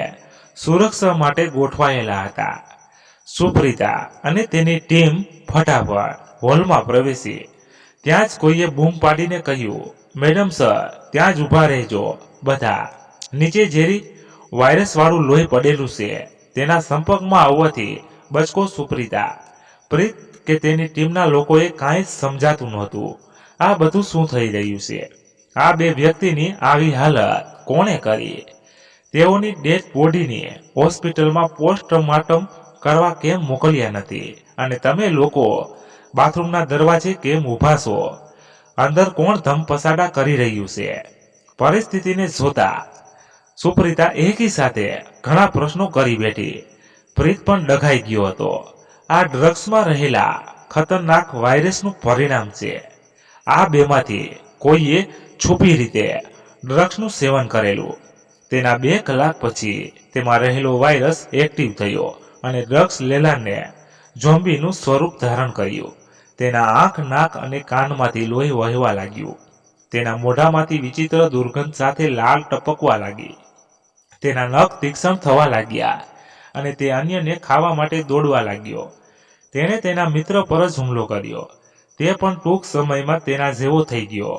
સુરક્ષા માટે ગોઠવાયેલા હતા. સુપ્રીતા અને તેની ટીમ ફટાફટ હોલમાં પ્રવેશી. ત્યાં જ કોઈએ બૂમ પાડીને કહ્યું, મેડમ સર, ત્યાં જ ઊભા રહેજો. બધા નીચે ઝેરી વાયરસવાળું લોહી પડેલું છે, તેના સંપર્કમાં આવવાથી બચકો. સુપ્રીતા, પ્રીત કે તેની ટીમના લોકોએ કાંઈ જ સમજાતું નહોતું. આ બધું શું થઈ રહ્યું છે? આ 2 વ્યક્તિની આવી હાલત કોણે કરી? તેઓની ડેડ બોડીને હોસ્પિટલમાં પોસ્ટમોર્ટમ કરવા કેમ મોકલ્યા નથી? અને તમે લોકો બાથરૂમના દરવાજે કેમ ઊભા છો? અંદર કોણ ધમપછાડા કરી રહ્યું છે? પરિસ્થિતિને જોતા સુપ્રીતા એકી સાથે ઘણા પ્રશ્નો કરી બેઠી. પ્રીત પણ ડઘાઈ ગયો હતો. આ ડ્રગ્સમાં રહેલા ખતરનાક વાયરસનું પરિણામ છે. આ 2માંથી કોઈએ છુપી રીતે ડ્રગ્સનું સેવન કરેલું. તેના 2 કલાક પછી તેમાં રહેલો વાયરસ એક્ટિવ થયો અને ડ્રગ્સ લેનારને ઝોમ્બીનું સ્વરૂપ ધારણ કર્યું. તેના આંખ, નાક અને કાનમાંથી લોહી વહેવા લાગ્યું. તેના મોઢામાંથી વિચિત્ર દુર્ગંધ સાથે લાળ ટપકવા લાગી. તેના નખ તીક્ષ્ણ થવા લાગ્યા અને તે અન્યને ખાવા માટે દોડવા લાગ્યો. તેણે તેના મિત્ર પર જ હુમલો કર્યો. તે પણ ટૂંક સમયમાં તેના જેવો થઈ ગયો.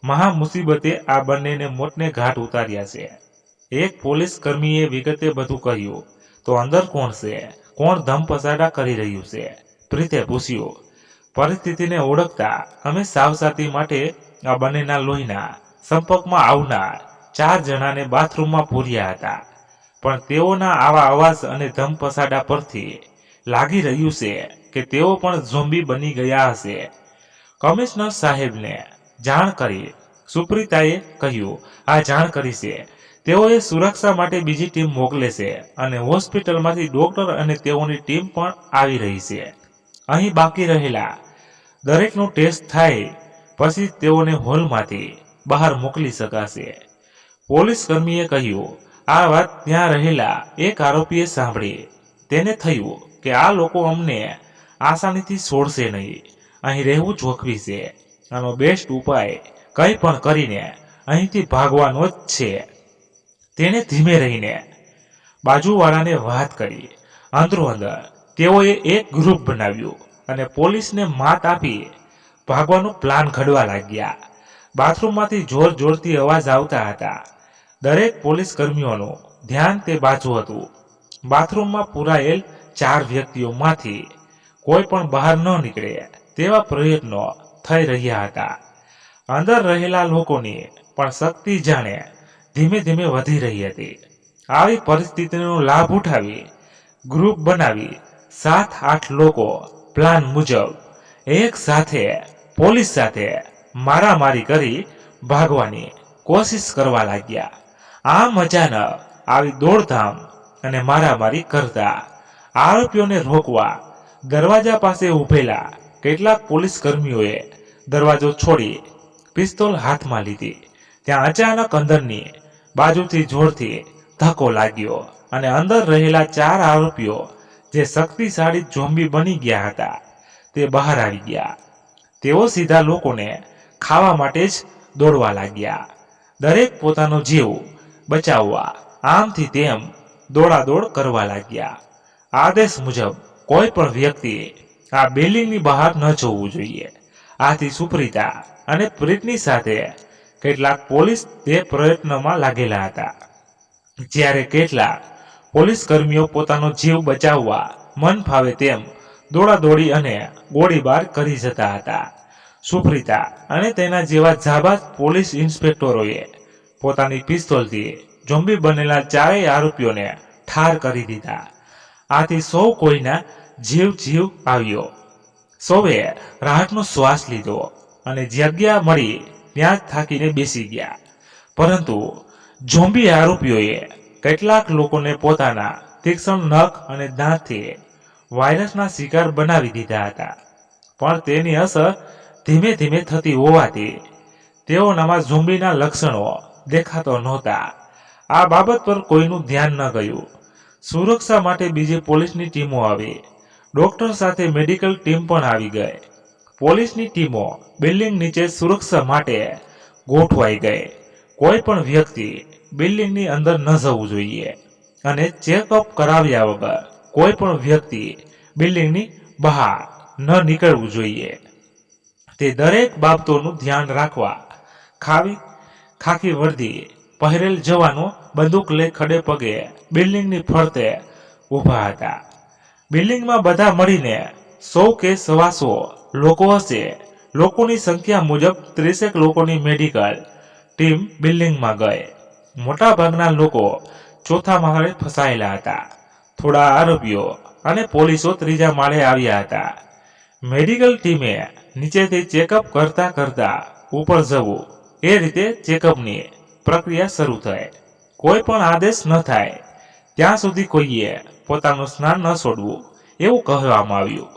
મહા મુસીબતે આ બંનેને મોતને ઘાટ ઉતાર્યા છે. એક પોલીસ કર્મીએ વિગતે બધું કહ્યું. તો અંદર કોણ છે? કોણ ધમપછાડા કરી રહ્યું છે? પ્રીતે પૂછ્યું. પરિસ્થિતિને ઓળખતા અમે સાવચેતી માટે આ બંનેના લોહીના સંપર્કમાં આવનાર 4 જણાને બાથરૂમમાં પૂર્યા હતા. પણ તેઓના આવા અવાજ અને ધમપછાડા પરથી લાગી રહ્યું છે કે તેઓ પણ ઝોમ્બી બની ગયા હશે. કમિશનર સાહેબને જાણ કરી. સુપ્રીતાએ કહ્યું, આ જાણ કરી છે. તેઓએ સુરક્ષા માટે બીજી ટીમ મોકલે છે અને હોસ્પિટલમાંથી ડોક્ટર અને તેઓની ટીમ પણ આવી રહી છે. અહીં બાકી રહેલા દરેકનું ટેસ્ટ થાય પછી તેઓને હોલમાંથી બહાર મોકલી શકાશે. પોલીસ કર્મીએ કહ્યું. આ વાત ત્યાં રહેલા એક આરોપીએ સાંભળી. તેને થયું કે આ લોકો અમને આસાનીથી છોડશે નહીં. અહીં રહેવું જોખમી છે. આનો બેસ્ટ ઉપાય કંઈ પણ કરીને અહીંથી ભાગવાનો જ છે. તેણે ધીમે રહીને બાજુવાળાને વાત કરી. અંદરો અંદર તેઓએ એક ગ્રુપ બનાવ્યું અને પોલીસને માત આપી ભાગવાનો પ્લાન ઘડવા લાગ્યા. બાથરૂમમાંથી જોર જોરથી અવાજ આવતા હતા. દરેક પોલીસ કર્મીઓનું ધ્યાન તે બાજુ હતું. બાથરૂમમાં પુરાયેલ 4 વ્યક્તિઓમાંથી કોઈ પણ બહાર ન નીકળે તેવા પ્રયત્નો થઈ રહ્યા હતા. અંદર રહેલા લોકોની પણ શક્તિ જાણે ધીમે ધીમે વધી રહી હતી. આવી પરિસ્થિતિનો લાભ ઉઠાવી ગ્રુપ બનાવી 7-8 લોકો પ્લાન મુજબ એક સાથે પોલીસ સાથે મારામારી કરી ભાગવાની કોશિશ કરવા લાગ્યા. આમ અચાનક આવી દોડધામ અને મારામારી કરતા આરોપીઓને રોકવા દરવાજા પાસે ઊભેલા કેટલાક પોલીસ કર્મીઓએ દરવાજો છોડી પિસ્તોલ હાથમાં લીધી. ત્યાં અચાનક અંદરની બાજુથી જોરથી ધક્કો લાગ્યો અને અંદર રહેલા 4 આરોપીઓ જે શક્તિશાળી ઝોમ્બી બની ગયા હતા તે બહાર આવી ગયા. તેઓ સીધા લોકોને ખાવા માટે જ દોડવા લાગ્યા. દરેક પોતાનો જીવ બચાવવા આમથી તેમ દોડાદોડ કરવા લાગ્યા. આદેશ મુજબ કોઈ પણ વ્યક્તિ આ બિલ્ડિંગની બહાર ન જવું જોઈએ. આથી સુપ્રીતા અને પ્રીતની સાથે કેટલાક પોલીસ તે પ્રયત્નમાં લાગેલા હતા. જ્યારે કેટલાક પોલીસ કર્મીઓ પોતાનો જીવ બચાવવા મન ફાવે તેમ દોડાદોડી અને ગોળીબાર કરી જતા હતા. સુપ્રીતા અને તેના જેવા જાબાઝ પોલીસ ઇન્સ્પેક્ટરોએ પોતાની પિસ્તોલથી ઝોમ્બી બનેલા 4 આરોપીઓને ઠાર કરી દીધા. આથી સૌ કોઈના જીવ આવ્યો. સૌએ રાહતનો શ્વાસ લીધો અને જગ્યા મળી ત્યાં જ થાકીને બેસી ગયા. પરંતુ ઝોમ્બી આરોપીઓએ કેટલાક લોકોને પોતાના તીક્ષ્ણ નખ અને દાંતથી વાયરસના શિકાર બનાવી દીધા હતા. પણ તેની અસર ધીમે ધીમે થતી હોવાથી તેઓનામાં ઝોમ્બીના લક્ષણો દેખાતો નહોતા. આ બાબત પર કોઈનું ધ્યાન ન ગયું. સુરક્ષા માટે બીજી પોલીસની ટીમો આવી. ડોક્ટર સાથે મેડિકલ ટીમ પણ આવી ગઈ. પોલીસની ટીમો બિલ્ડિંગ નીચે સુરક્ષા માટે ગોઠવાઈ ગઈ. કોઈ પણ વ્યક્તિ બિલ્ડિંગની અંદર ન જવું જોઈએ અને ચેકઅપ કરાવ્યા વગર કોઈ પણ વ્યક્તિ બિલ્ડિંગની બહાર ન નીકળવું જોઈએ. તે દરેક બાબતોનું ધ્યાન રાખવા ખાકી વર્દી પહેરેલ જવાનો બંદૂક લઈ ખડે પગે બિલ્ડિંગની ફરતે ઊભા હતા. બિલ્ડિંગમાં બધા મળીને 100 કે 125 લોકો હશે. લોકોની સંખ્યા મુજબ 30 લોકોની મેડિકલ ટીમ બિલ્ડિંગમાં ગઈ. મોટાભાગના લોકો ચોથા માળે ફસાયેલા હતા. થોડા આરોપીઓ અને પોલીસો ત્રીજા માળે આવ્યા હતા. મેડિકલ ટીમે નીચેથી ચેકઅપ કરતા ઉપર જવું. એ રીતે ચેકઅપની પ્રક્રિયા શરૂ થઈ. કોઈ પણ આદેશ ન થાય ત્યાં સુધી કોઈએ પોતાનું સ્નાન ન છોડવું એવું કહેવામાં આવ્યું.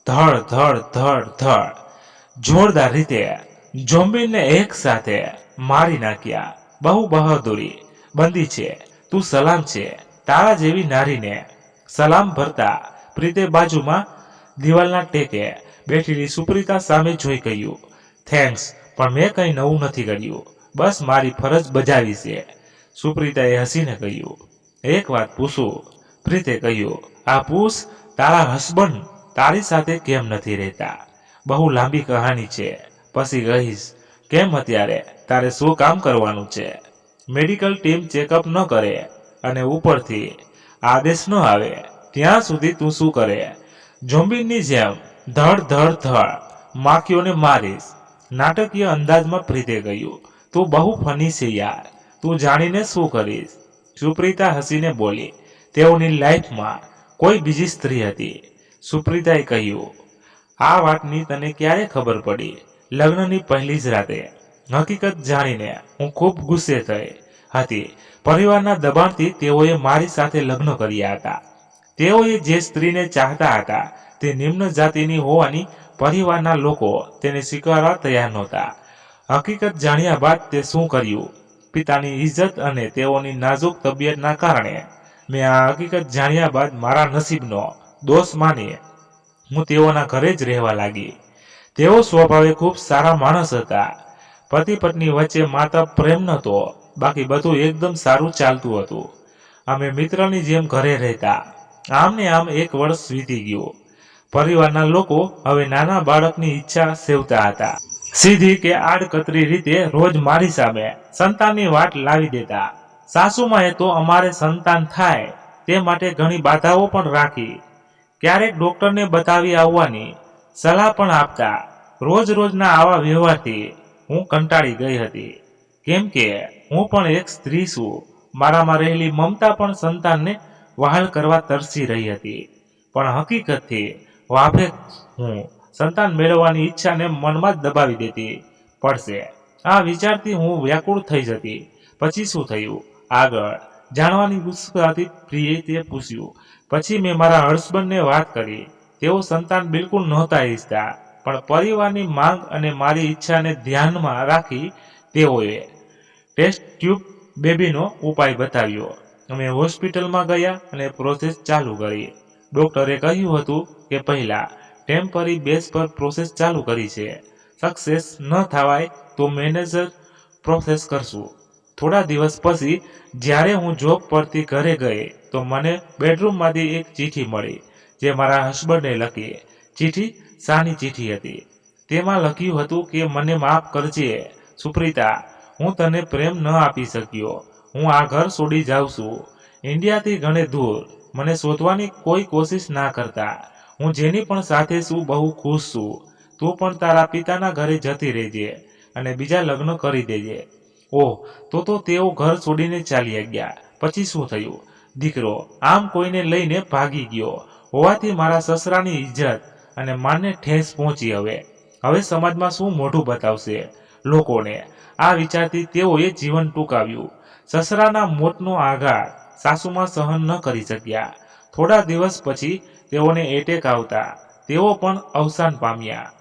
ધડ ધડ ધડ ધડ જોરદાર રીતે ઝોમ્બીને એક સાથે મારી નાખ્યા. બહુ બહાદુરી બંદી છે, તું સલામ છે. તારા જેવી નારીને સલામ ભરતા પ્રીતે બાજુમાં દિવાલના ટેકે બેઠેલી સુપ્રીતા સામે જોઈ કહ્યું, થેન્ક્સ, પણ મેં કંઈ નવું નથી કર્યું. બસ મારી ફરજ બજાવી છે. સુપ્રીતાએ હસીને કહ્યું, એક વાત પૂછું? પ્રીતે કહ્યું, આ પૂછ. તારા હસબન્ડ તારી સાથે કેમ નથી રહેતા? બહુ લાંબી કહાની છે, પછી કહીશ. કેમ અત્યારે તારે શું કામ કરવાનું છે? મેડિકલ ટીમ ચેકઅપ ન કરે અને ઉપરથી આદેશ ન આવે ત્યાં સુધી તું શું કરે? ઝોમ્બીની જેમ ધડ ધડ ધડ માખીઓને મારીશ. નાટકીય અંદાજમાં પ્રીતે કહ્યું, તું બહુ ફની છે યાર. તું જાણીને શું કરીશ? સુપ્રીતા હસીને બોલી, તેઓની લાઈફમાં કોઈ બીજી સ્ત્રી હતી. સુપ્રીતાએ કહ્યું, આ વાતની તને ક્યારે ખબર પડી? લગ્નની પહેલી જ રાતે. હકીકત જાણીને હું ખૂબ ગુસ્સે થઈ હતી. પરિવારના દબાણથી તેઓએ મારી સાથે લગ્ન કર્યા હતા. તેઓએ જે સ્ત્રીને ચાહતા હતા તે નિમ્ન જાતિની હોવાની પરિવારના લોકો તેને સ્વીકારવા તૈયાર નહોતા. હકીકત જાણ્યા બાદ તે શું કર્યું? પિતાની ઇજ્જત અને તેઓની નાજુક તબિયતના કારણે મેં આ હકીકત જાણ્યા બાદ મારા નસીબનો દોષ માની હું તેઓના ઘરે જ રહેવા લાગી. તેઓ સ્વભાવે ખૂબ સારા માણસ હતા. પતિ પત્ની વચ્ચે માત્ર પ્રેમ નહોતો, બાકી બધું એકદમ સારું ચાલતું હતું. અમે મિત્રની જેમ ઘરે રહેતા. આમને આમ 1 વર્ષ વીતી ગયું. પરિવારના લોકો હવે નાના બાળકની ઈચ્છા સેવતા હતા. સીધી કે આડકતરી રીતે રોજ મારી સામે સંતાનની વાટ લાવી દેતા. સાસુમાએ તો અમારે સંતાન થાય તે માટે ઘણી બાધાઓ પણ રાખી. ક્યારેક ડોક્ટરને બતાવી આવવાની સલાહ પણ આપતા. રોજના આવા વ્યવહારથી હું કંટાળી ગઈ હતી. કેમ કે હું પણ એક સ્ત્રી છું. મારામાં રહેલી મમતા પણ સંતાનને વહાલ કરવા તરસી રહી હતી. પણ હકીકતથી વાફે હું સંતાન મેળવવાની ઈચ્છાને મનમાં જ દબાવી દેતી પડશે. આ વિચારથી હું વ્યાકુળ થઈ જતી. પછી શું થયું આગળ જાણવાની ઉત્સુકતાથી પ્રિયે પૂછ્યું. પછી મેં મારા હસબન્ડને વાત કરી. તેઓ સંતાન બિલકુલ નહોતા ઈચ્છતા, પણ પરિવારની માંગ અને મારી ઈચ્છાને ધ્યાનમાં રાખી તેઓએ ટેસ્ટ ટ્યુબ બેબીનો ઉપાય બતાવ્યો. અમે હોસ્પિટલમાં ગયા અને પ્રોસેસ ચાલુ કરી. ડોક્ટરે કહ્યું હતું કે પહેલા ટેમ્પરરી બેઝ પર પ્રોસેસ ચાલુ કરી છે. સક્સેસ ન થવાય તો મેનેજર પ્રોસેસ કરશું. થોડા દિવસ પછી જ્યારે હું જોબ પરથી ઘરે ગઈ તો મને બેડરૂમમાંથી એક ચિઠ્ઠી મળી જે મારા હસબન્ડે લખી. ચિઠ્ઠી શાની ચિઠ્ઠી હતી? તેમાં લખ્યું હતું કે મને માફ કરજે સુપ્રીતા, હું તને પ્રેમ ન આપી શક્યો. હું આ ઘર છોડી જાઉં છું. ઇન્ડિયાથી ઘણે દૂર. મને શોધવાની કોઈ કોશિશ ના કરતા. હું જેની પણ સાથે છું બહુ ખુશ છું. તું પણ તારા પિતાના ઘરે જતી રહેજે અને બીજા લગ્ન કરી દેજે. ઓહ, તો તેઓ ઘર છોડીને ચાલ્યા ગયા. પછી શું થયું? દીકરો આમ કોઈને લઈને ભાગી ગયો હોવાથી મારા સસરાની ઇજ્જત અને માનને ઠેસ પહોંચી. હવે સમાજમાં શું મોઢું બતાવશે લોકોને? આ વિચારથી તેઓએ જીવન ટૂંકાવ્યું. સસરાના મોતનો આઘાત સાસુમાં સહન ન કરી શક્યા. થોડા દિવસ પછી તેઓને એટેક આવતા તેઓ પણ અવસાન પામ્યા.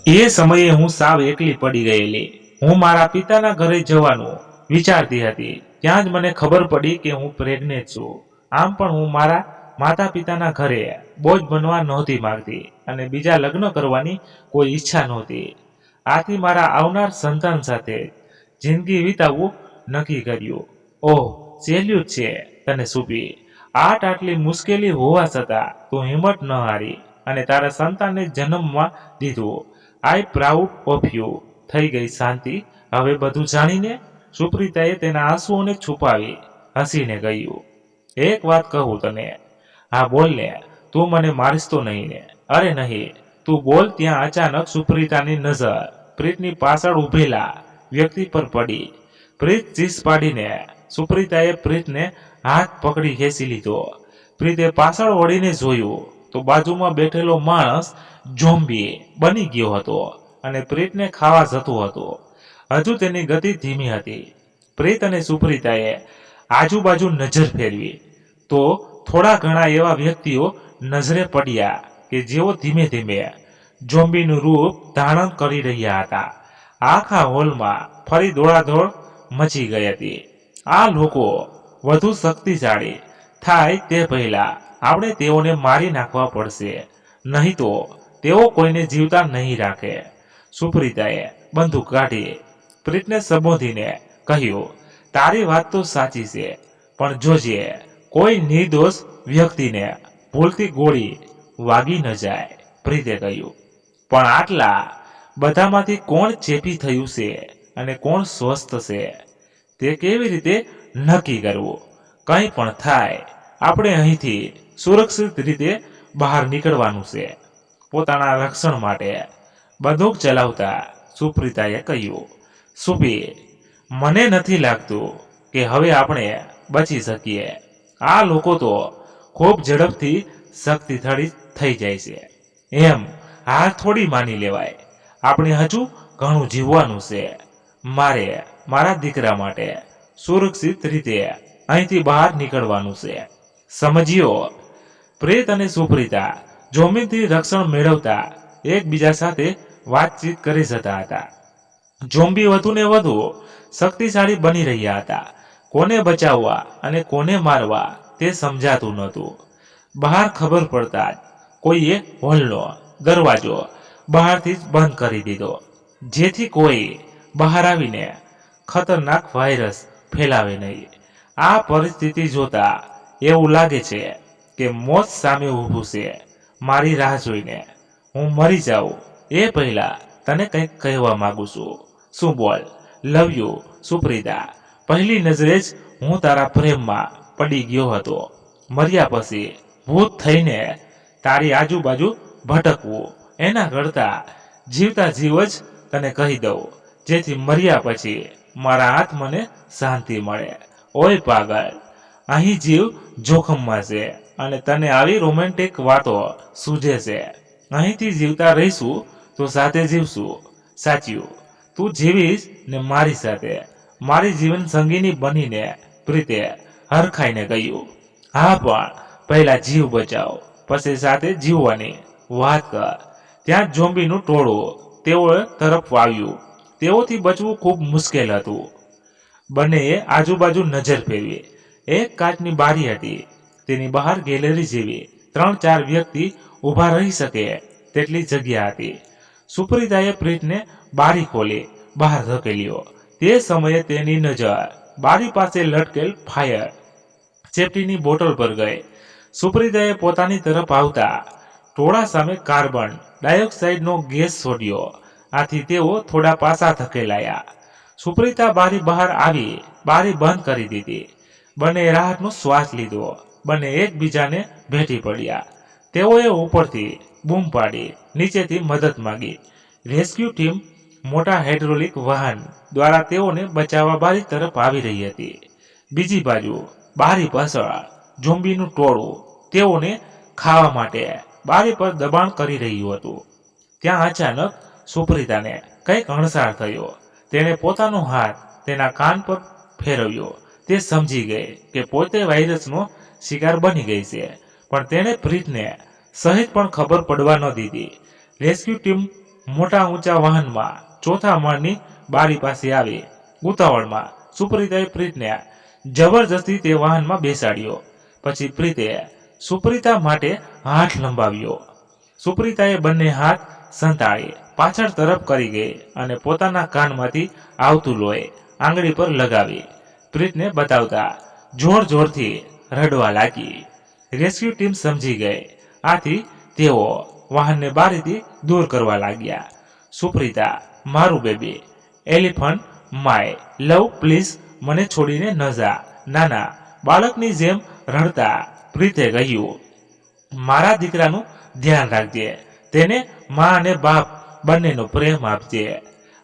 એ સમયે હું સાવ એકલી પડી ગયેલી. હું મારા પિતાના ઘરે જવાનું વિચારતી હતી. ત્યાં જ મને ખબર પડી કે હું પ્રેગ્નેન્ટ છું. આમ પણ હું મારા માતા પિતાના ઘરે બોજ બનવા નહોતી માંગતી અને બીજા લગ્ન કરવાની કોઈ ઈચ્છા નહોતી. આથી મારા આવનાર સંતાન સાથે જિંદગી વિતાવવું નક્કી કર્યું. ઓહ, સેલ્યુટ છે તને સુપી. આટલી મુશ્કેલી હોવા છતાં તું હિંમત ન હારી અને તારા સંતાનને જન્મમાં દીધું. આઈ પ્રાઉડ ઓફ યુ. થઈ ગઈ શાંતિ હવે બધું જાણીને? સુપ્રીતાએ તેના આંસુઓને છુપાવી હસીને કહ્યું. એક વાત કહું તને? હા બોલ ને. તું મને મારીશ તો નહીં ને? અરે નહીં, તું બોલ. ત્યાં અચાનક સુપ્રીતાની નજર પ્રીતની પાછળ ઉભેલા વ્યક્તિ પર પડી. પ્રીત ચીસ પાડીને સુપ્રીતાએ પ્રીતને હાથ પકડી ખેંચી લીધો. પ્રીતે પાછળ વળીને જોયું તો બાજુમાં બેઠેલો માણસ ઝોમ્બી બની ગયો હતો અને પ્રીતને ખાવા જતો હતો. હજુ તેની ગતિ ધીમી હતી. પ્રીત અને સુપ્રીતાએ આજુબાજુ નજર ફેરવી તો થોડા ઘણા એવા વ્યક્તિઓ નજરે પડ્યા કે જેઓ ધીમે ધીમે ઝોમ્બીનું રૂપ ધારણ કરી રહ્યા હતા. આખા હોલમાં ફરી દોડાદોડ મચી ગઈ હતી. આ લોકો વધુ શક્તિશાળી થાય તે પહેલા આપણે તેઓને મારી નાખવા પડશે, નહીં તો તેઓ કોઈને જીવતા નહીં રાખે. સુપ્રીતાએ બંદૂક કાઢી પ્રીતને સંબોધીને કહ્યું, તારી વાત તો સાચી છે, પણ જોજે કોઈ નિર્દોષ વ્યક્તિને ભૂલથી ગોળી વાગી ન જાય. પ્રીતે કહ્યું, પણ આટલા બધામાંથી કોણ ચેપી થયું છે અને કોણ સ્વસ્થ છે તે કેવી રીતે નક્કી કરવું? કંઈ પણ થાય આપણે અહીંથી સુરક્ષિત રીતે બહાર નીકળવાનું છે. પોતાના રક્ષણ માટે બંદૂક ચલાવતા સુપ્રીતાએ કહ્યું, સુપી, મને નથી લાગતું કે હવે આપણે બચી શકીએ. આ લોકો તો ખૂબ ઝડપથી શક્તિશાળી થઈ જાય છે. એમ હાર થોડી માની લેવાય. આપણે હજુ ઘણું જીવવાનું છે. મારે મારા દીકરા માટે સુરક્ષિત રીતે અહીંથી બહાર નીકળવાનું છે, સમજ્યો? પ્રેત અને સુપ્રીતા ઝોમ્બીથી રક્ષણ મેળવતા એકબીજા સાથે વાતચીત કરી જતા હતા. ઝોમ્બી વધુને વધુ શક્તિશાળી બની રહ્યા હતા. કોને બચાવવા અને કોને મારવા તે સમજાતું નહોતું. બહાર ખબર પડતા જ કોઈએ હોલનો દરવાજો બહારથી જ બંધ કરી દીધો, જેથી કોઈ બહાર આવીને ખતરનાક વાયરસ ફેલાવે નહીં. આ પરિસ્થિતિ જોતા એવું લાગે છે કે મોત સામે ઊભું છે મારી રાહ જોઈને. હું મરી જાઉં એ પહેલા તને કંઈક કહેવા માંગુ છું. શું? બોલ. Love you Suprita. પહેલી નજરે જ હું તારા પ્રેમમાં પડી ગયો હતો. મર્યા પછી ભૂત થઈને તારી આજુબાજુ ભટકવું એના કરતાં જીવતા જીવ જ તને કહી દઉં, જેથી મર્યા પછી મારા આત્માને શાંતિ મળે. ઓય પાગલ, અહીં જીવ જોખમમાં છે અને તને આવી રોમેન્ટિક વાતો સૂઝે છે. અહીંથી જીવતા રહીશું તો સાથે જીવશું. સાચ્યું? તું જીવીશ ને મારી સાથે, મારી જીવન સંગીની બનીને. પ્રીતે હરખાઈને કહ્યું, હા, પણ પહેલા જીવ બચાવ, પછી સાથે જીવવાની વાત કર. ત્યાં ઝોમ્બીનું ટોળું તેઓ તરફ આવ્યું. તેઓથી બચવું ખૂબ મુશ્કેલ હતું. બંનેએ આજુબાજુ નજર ફેરવી. એક કાચની બારી હતી. તેની બહાર ગેલેરી જેવી 3-4 વ્યક્તિ ઊભા રહી શકે તેટલી જગ્યા હતી. સુપ્રીતાએ પ્રીતને બારી ખોલી બહાર ધકેલ્યો. તે સમયે તેની નજર બારી પાસે લટકેલ ફાયર સેફ્ટીની બોટલ પર ગઈ. સુપ્રીતાએ પોતાની તરફ આવતા ટોળા સામે કાર્બન ડાયોક્સાઇડનો ગેસ છોડ્યો. આથી તેઓ થોડા પાછા ધકેલાયા. સુપ્રીતા બારી બહાર આવી બારી બંધ કરી દીધી. બંને રાહતનો શ્વાસ લીધો. બંને એકબીજાને ભેટી પડ્યા. તેઓએ ઉપરથી બૂમ પાડી નીચેથી મદદ માંગી. રેસ્ક્યુ ટીમ મોટા હાઇડ્રોલિક વાહન દ્વારા તેઓને બચાવવા બારી તરફ આવી રહી હતી. બીજી બાજુ બારી પાછળ ઝોમ્બીનું ટોળું તેઓને ખાવા માટે બારી પર દબાણ કરી રહ્યું હતું. ત્યાં અચાનક સુપ્રીતાને કંઈક અણસાર થયો. તેણે પોતાનો હાથ તેના કાન પર ફેરવ્યો. તે સમજી ગઈ કે પોતે વાયરસનો શિકાર બની ગઈ છે, પણ તેણે પ્રીતને સહેજ પણ ખબર પડવા ન દીધી. રેસ્ક્યુ ટીમ મોટા ઊંચા વાહનમાં ચોથા માળની બારી પાસે આવી. ઉતાવળમાં સુપ્રીતાએ પ્રીતને જબરજસ્તી તે વાહનમાં બેસાડ્યો. પછી પ્રીતે સુપ્રીતા માટે હાથ લંબાવ્યો. સુપ્રીતાએ બંને હાથ સંતાડી પાછળ તરફ કરી ગઈ અને પોતાના કાનમાંથી આવતું લોહી આંગળી પર લગાવી પ્રીતને બતાવતા જોર જોરથી રડવા લાગી. રેસ્ક્યુ ટીમ સમજી ગઈ. આથી તેઓ વાહનને બારીથી દૂર કરવા લાગ્યા. સુપ્રીતા, મારું baby, elephant my love, please મને છોડીને ન જા. નાના બાળકની જેમ રડતા પ્રીતે કહ્યું, મારા દીકરાનું ધ્યાન રાખજે. તેને મા અને બાપ બંનેનો પ્રેમ આપજે.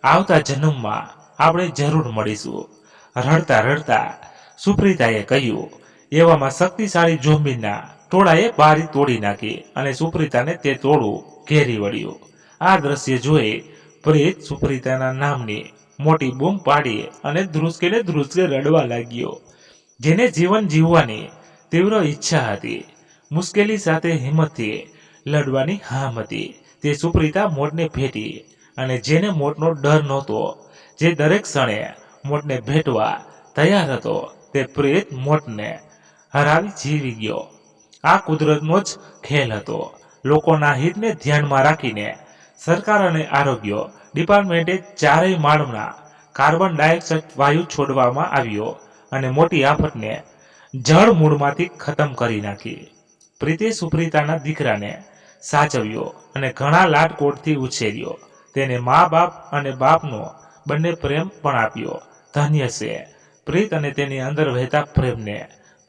આવતા જન્મમાં આપણે જરૂર મળીશું. રડતા રડતા સુપ્રીતાએ કહ્યું. એવામાં શક્તિશાળી ઝોમ્બીના ટોળાએ બારી તોડી નાખી અને સુપ્રીતાને તે ટોળું ઘેરી વળ્યું. આ દ્રશ્ય જોઈ પ્રીત સુપ્રીતાના નામની મોટી બૂમ પાડી અને ધ્રુસકે રડવા લાગ્યો. જેને જીવન જીવવાની તીવ્ર ઈચ્છા હતી, મુશ્કેલી સાથે હિંમતથી લડવાની હામ હતી, તે સુપ્રીતા મોતને ભેટી. અને જેને મોતનો ડર નહોતો, જે દરેક ક્ષણે મોતને ભેટવા તૈયાર હતો, તે પ્રીત મોતને હરાવી જીવી ગયો. આ કુદરતનો જ ખેલ હતો. લોકોના હિતને ધ્યાનમાં રાખીને સરકાર અને આરોગ્ય ડિપાર્ટમેન્ટે ચારેય માળના કાર્બન ડાયોક્સાઇડ વાયુ છોડવામાં આવ્યો અને મોટી આફતને જળ મૂળમાંથી ખતમ કરી નાખી. પ્રીતે સુપ્રીતાના દીકરાને સાચવ્યો અને ઘણા લાડકોડથી ઉછેર્યો. તેને મા બાપ અને બાપનો બંને પ્રેમ પણ આપ્યો. ધન્ય છે પ્રીત અને તેની અંદર વહેતા પ્રેમને.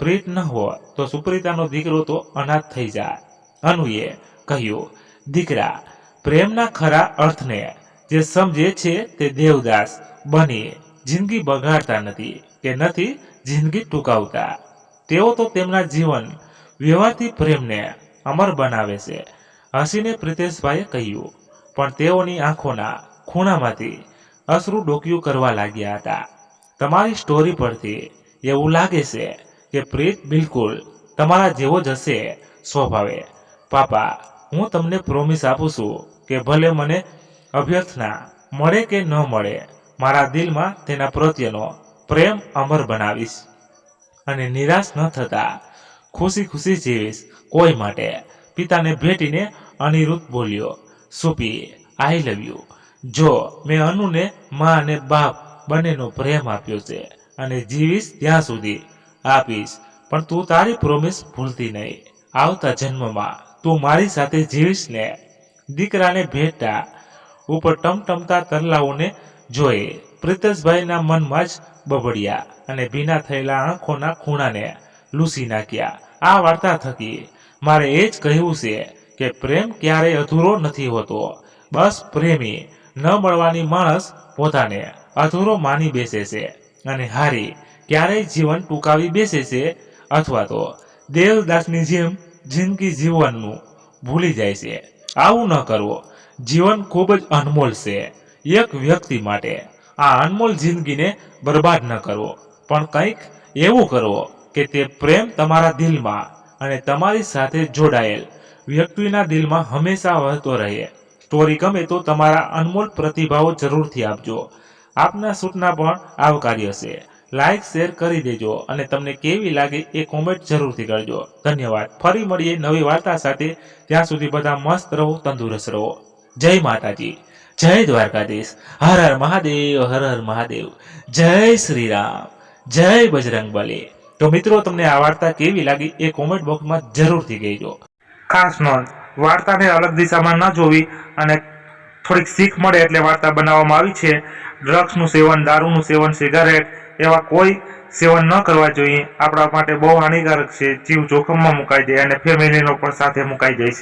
પ્રીત ન હોત તો સુપ્રીતાનો દીકરો તો અનાથ થઈ જાય. અનુએ કહ્યું, દીકરા, પ્રેમના ખરા અર્થને જે સમજે છે તે દેવદાસ બની જિંદગી બગાડતા નથી કે નથી જિંદગી ટૂંકાવતા. તેઓ તો તેમના જીવન વ્યવહારથી પ્રેમને અમર બનાવે છે. હસીને પ્રીતેશભાઈએ કહ્યું. પણ તેઓની આંખોના ખૂણામાંથી અશ્રુ ડોકિયું કરવા લાગ્યા હતા. તમારી સ્ટોરી પરથી એવું લાગે છે કે પ્રીત બિલકુલ તમારા જેવો જ હશે સ્વભાવે. પાપા, હું તમને પ્રોમિસ આપું છું કે ભલે મને અભ્યર્થના મળે કે ન મળે, મારા દિલમાં તેના પ્રત્યેનો પ્રેમ અમર બનાવીશ અને નિરાશ ન થતા ખુશી ખુશી જીવીશ કોઈ માટે. પિતાને ભેટીને અનિરુદ્ધ બોલ્યો, સુપી, આઈ લવ યુ. જો મેં અનુને મા અને બાપ બંનેનો પ્રેમ આપ્યો છે અને જીવીશ ત્યાં સુધી આપીશ, પણ તું તારી પ્રોમિસ ભૂલતી નહીં. આવતા જન્મમાં તું મારી સાથે જીવીશ ને? દીકરાને ભેટતા ઉપર ટમટમતા તરલાઓને જોઈ પ્રીતેશભાઈના મનમાં જ બબડ્યા અને ભીના થયેલા આંખોના ખૂણાને લૂસી નાખ્યા. આ વાર્તા થકી મારે એ જ કહેવું છે કે પ્રેમ ક્યારેય અધૂરો નથી હોતો. બસ પ્રેમી ન મળવાની માણસ પોતાને અધૂરો માની બેસે છે અને હારી ક્યારેય જીવન ટૂંકાવી બેસે છે, અથવા તો દેવદાસની જેમ જિંદગી જીવવાનું ભૂલી જાય છે. આવું ન કરવો. જીવન ખૂબ જ અનમોલ છે એક વ્યક્તિ માટે. આ અનમોલ જિંદગીને બરબાદ ન કરવો, પણ કંઈક એવું કરવો કે તે પ્રેમ તમારા દિલમાં અને તમારી સાથે જોડાયેલ વ્યક્તિના દિલમાં હંમેશા વહેતો રહે. સ્ટોરી ગમે તો તમારા અનમોલ પ્રતિભાવો જરૂરથી આપજો. આપના સૂચના પણ આવકાર્ય છે. લાઈક શેર કરી દેજો અને તમને કેવી લાગે એ કોમેન્ટ જરૂરથી કરજો. ધન્યવાદ. ફરી મળીએ નવી વાર્તા સાથે. ત્યાં સુધી બધા મસ્ત રહો, તંદુરસ્ત રહો. જય માતાજી, જય દ્વારકાધીશ. હર હર મહાદેવ, હર હર મહાદેવ. જય શ્રી રામ, જય બજરંગબલી. તો મિત્રો, તમને આ વાર્તા કેવી લાગી એ કોમેન્ટ બોક્સમાં જરૂરથી કહેજો. ખાસ નોંધ, વાર્તાને અલગ દિશામાં ન જોવી અને થોડીક શીખ મળે એટલે વાર્તા બનાવવામાં આવી છે. ડ્રગ્સનું સેવન, દારૂનું સેવન, સિગારેટ એવા કોઈ સેવન ન કરવા જોઈએ. આપણા માટે બહુ હાનિકારક છે. જીવ જોખમમાં મુકાઈ જાય અને ફેમિલીનો પણ સાથે મુકાઈ જાય છે.